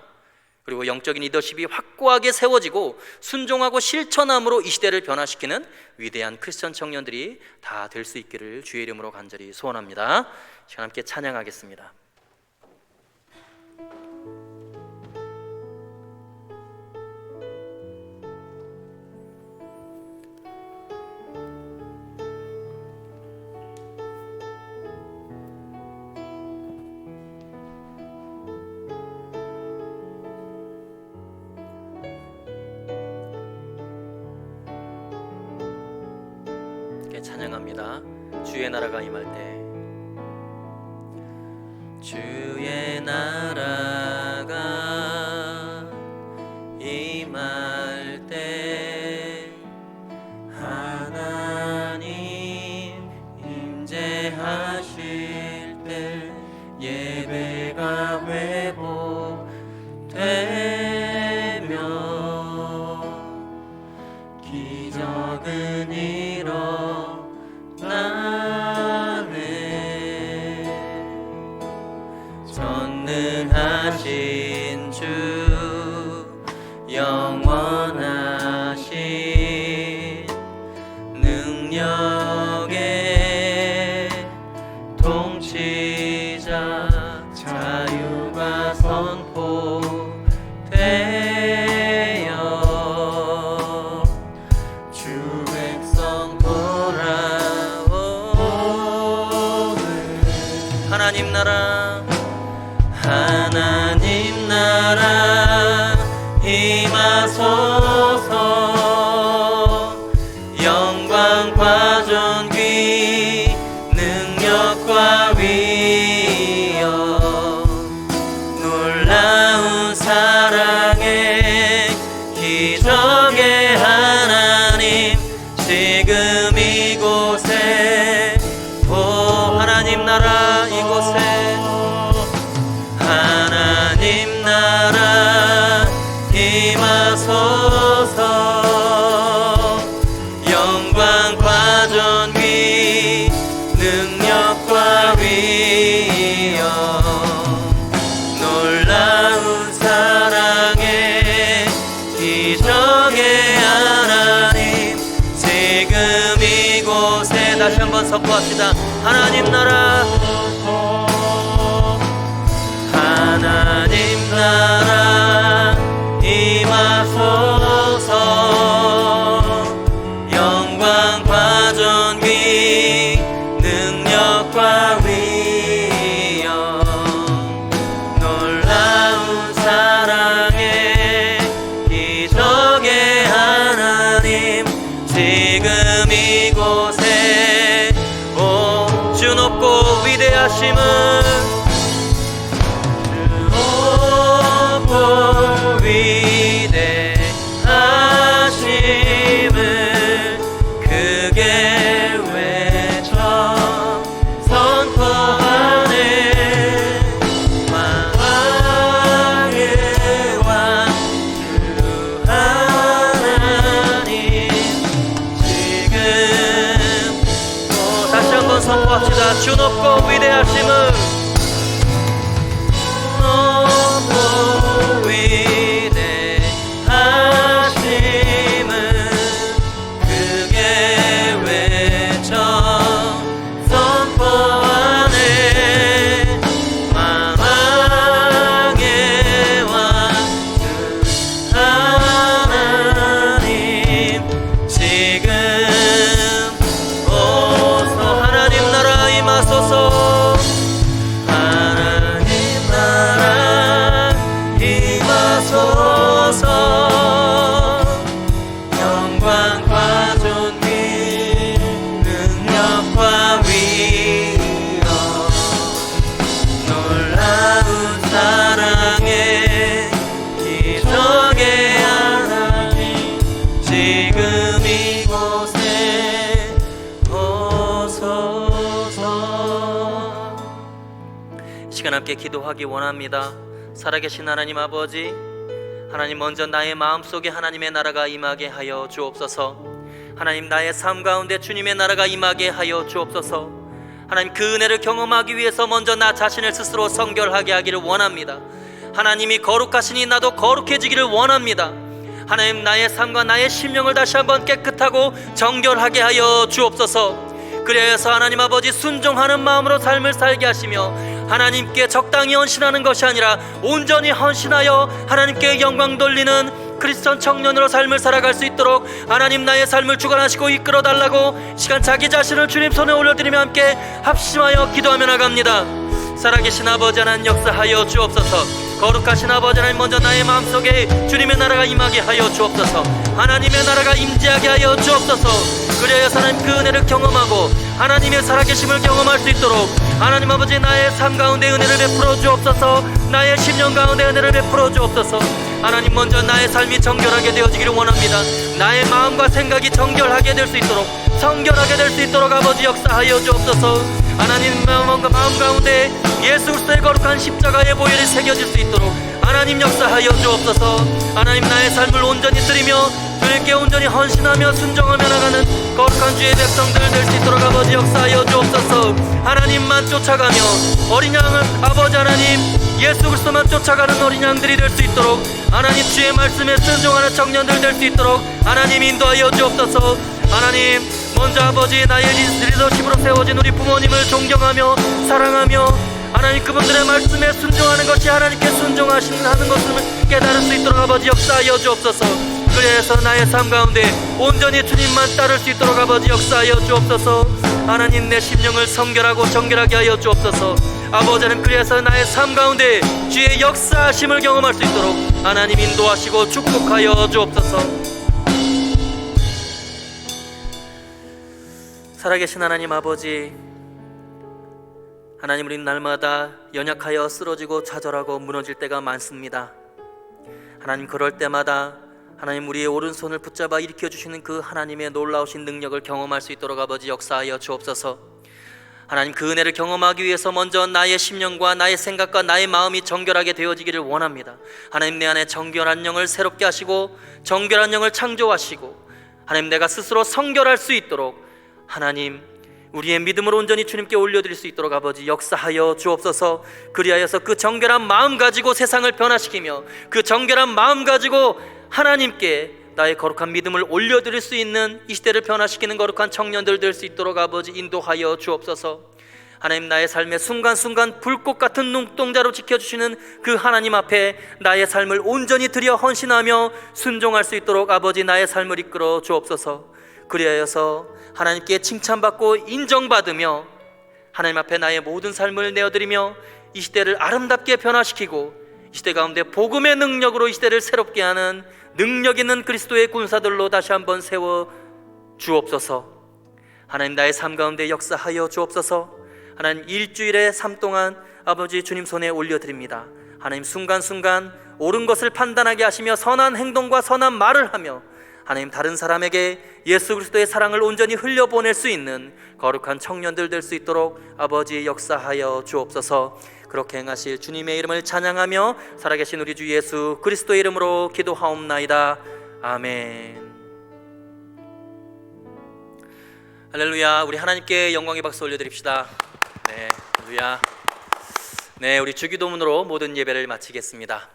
그리고 영적인 리더십이 확고하게 세워지고 순종하고 실천함으로 이 시대를 변화시키는 위대한 크리스천 청년들이 다 될 수 있기를 주의 이름으로 간절히 소원합니다. 시간 함께 찬양하겠습니다. 찬양합니다. 주의 나라가 임할 때, 주의 나라가 임할 때 하나님 임재하실 때 예배가 회복되며 기적은 전능하신 주 영원하신 능력의 통치자 자유가 선포되어 주 백성 돌아오네. 하나님 나라 임하소서. 영광과 존귀 능력과 위엄 놀라운 사랑의 기적의 하나님 지금 이곳에 하나님 나라 이곳에 전기 능력과 위엄 놀라운 사랑의 기적의 하나님 지금 이곳에 다시 한번 선포합시다. 하나님 나라 하나님 나라 임하소서 영광과 존귀 능력과 위엄 놀라운 사랑의 기적의 하나님 지금 이곳에 주 높고 위대하심은 위대하심을 크게 외쳐 선포하네 만왕의 왕 주 하나님 지금 다시 한번 선포합시다. 주 높고 위대하심을 영광과 존귀 능력과 위엄 놀라운 사랑의 기적의 하나님 지금 이곳에 오소서. 시간 함께 기도하기 원합니다. 살아계신 하나님 아버지, 하나님 먼저 나의 마음속에 하나님의 나라가 임하게 하여 주옵소서. 하나님 나의 삶 가운데 주님의 나라가 임하게 하여 주옵소서. 하나님 그 은혜를 경험하기 위해서 먼저 나 자신을 스스로 성결하게 하기를 원합니다. 하나님이 거룩하시니 나도 거룩해지기를 원합니다. 하나님 나의 삶과 나의 심령을 다시 한번 깨끗하고 정결하게 하여 주옵소서. 그래서 하나님 아버지 순종하는 마음으로 삶을 살게 하시며 하나님께 적당히 헌신하는 것이 아니라 온전히 헌신하여 하나님께 영광 돌리는 크리스천 청년으로 삶을 살아갈 수 있도록 하나님 나의 삶을 주관하시고 이끌어 달라고 시간 자기 자신을 주님 손에 올려드리며 함께 합심하여 기도하며 나갑니다. 살아계신 아버지 하나님 역사하여 주옵소서. 거룩하신 아버지 하나님 먼저 나의 마음속에 주님의 나라가 임하게 하여 주옵소서. 하나님의 나라가 임재하게 하여 주옵소서. 그래야 하나님 그 은혜를 경험하고 하나님의 살아계심을 경험할 수 있도록 하나님 아버지 나의 삶 가운데 은혜를 베풀어 주옵소서. 나의 심령 가운데 은혜를 베풀어 주옵소서. 하나님 먼저 나의 삶이 정결하게 되어지기를 원합니다. 나의 마음과 생각이 정결하게 될 수 있도록 성결하게 될 수 있도록 아버지 역사하여 주옵소서. 하나님 마음 가운데 예수 그리스도의 거룩한 십자가의 보혈이 새겨질 수 있도록 하나님 역사하여 주옵소서. 하나님 나의 삶을 온전히 드리며 주님께 온전히 헌신하며 순종하며 나가는 거룩한 주의 백성들 될 수 있도록 아버지 역사하여 주옵소서. 하나님만 쫓아가며 어린 양을 아버지 하나님 예수 그리스도만 쫓아가는 어린 양들이 될 수 있도록 하나님 주의 말씀에 순종하는 청년들 될 수 있도록 하나님 인도하여 주옵소서. 하나님 먼저 아버지 나의 리더십으로 세워진 우리 부모님을 존경하며 사랑하며 하나님 그분들의 말씀에 순종하는 것이 하나님께 순종하시는 것을 깨달을 수 있도록 아버지 역사하여 주옵소서. 그래서 나의 삶 가운데 온전히 주님만 따를 수 있도록 아버지 역사하여 주옵소서. 하나님 내 심령을 성결하고 정결하게 하여 주옵소서. 아버지는 그래서 나의 삶 가운데 주의 역사하심을 경험할 수 있도록 하나님 인도하시고 축복하여 주옵소서. 살아계신 하나님 아버지, 하나님 우린 날마다 연약하여 쓰러지고 좌절하고 무너질 때가 많습니다. 하나님 그럴 때마다 하나님 우리의 오른손을 붙잡아 일으켜 주시는 그 하나님의 놀라우신 능력을 경험할 수 있도록 아버지 역사하여 주옵소서. 하나님 그 은혜를 경험하기 위해서 먼저 나의 심령과 나의 생각과 나의 마음이 정결하게 되어지기를 원합니다. 하나님 내 안에 정결한 영을 새롭게 하시고 정결한 영을 창조하시고 하나님 내가 스스로 성결할 수 있도록 하나님, 우리의 믿음을 온전히 주님께 올려드릴 수 있도록 아버지 역사하여 주옵소서. 그리하여서 그 정결한 마음 가지고 세상을 변화시키며 그 정결한 마음 가지고 하나님께 나의 거룩한 믿음을 올려드릴 수 있는 이 시대를 변화시키는 거룩한 청년들 될 수 있도록 아버지 인도하여 주옵소서. 하나님, 나의 삶의 순간순간 불꽃 같은 눈동자로 지켜주시는 그 하나님 앞에 나의 삶을 온전히 드려 헌신하며 순종할 수 있도록 아버지 나의 삶을 이끌어 주옵소서. 그리하여서 하나님께 칭찬받고 인정받으며 하나님 앞에 나의 모든 삶을 내어드리며 이 시대를 아름답게 변화시키고 이 시대 가운데 복음의 능력으로 이 시대를 새롭게 하는 능력 있는 그리스도의 군사들로 다시 한번 세워 주옵소서. 하나님, 나의 삶 가운데 역사하여 주옵소서. 하나님, 일주일의 삶 동안 아버지 주님 손에 올려드립니다. 하나님, 순간순간 옳은 것을 판단하게 하시며 선한 행동과 선한 말을 하며 하나님, 다른 사람에게 예수 그리스도의 사랑을 온전히 흘려보낼 수 있는 거룩한 청년들 될 수 있도록 아버지 역사하여 주옵소서. 그렇게 행하실 주님의 이름을 찬양하며 살아계신 우리 주 예수 그리스도의 이름으로 기도하옵나이다. 아멘. 할렐루야. 우리 하나님께 영광의 박수 올려드립시다. 네, 할렐루야. 네, 우리 주기도문으로 모든 예배를 마치겠습니다.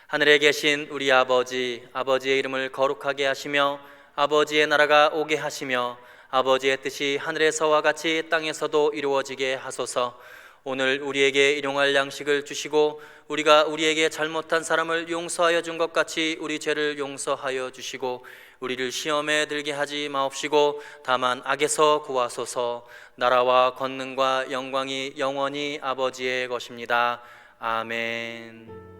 하늘에 계신 우리 아버지, 아버지의 이름을 거룩하게 하시며 아버지의 나라가 오게 하시며 아버지의 뜻이 하늘에서와 같이 땅에서도 이루어지게 하소서. 오늘 우리에게 일용할 양식을 주시고 우리가 우리에게 잘못한 사람을 용서하여 준 것 같이 우리 죄를 용서하여 주시고 우리를 시험에 들게 하지 마옵시고 다만 악에서 구하소서. 나라와 권능과 영광이 영원히 아버지의 것입니다. 아멘.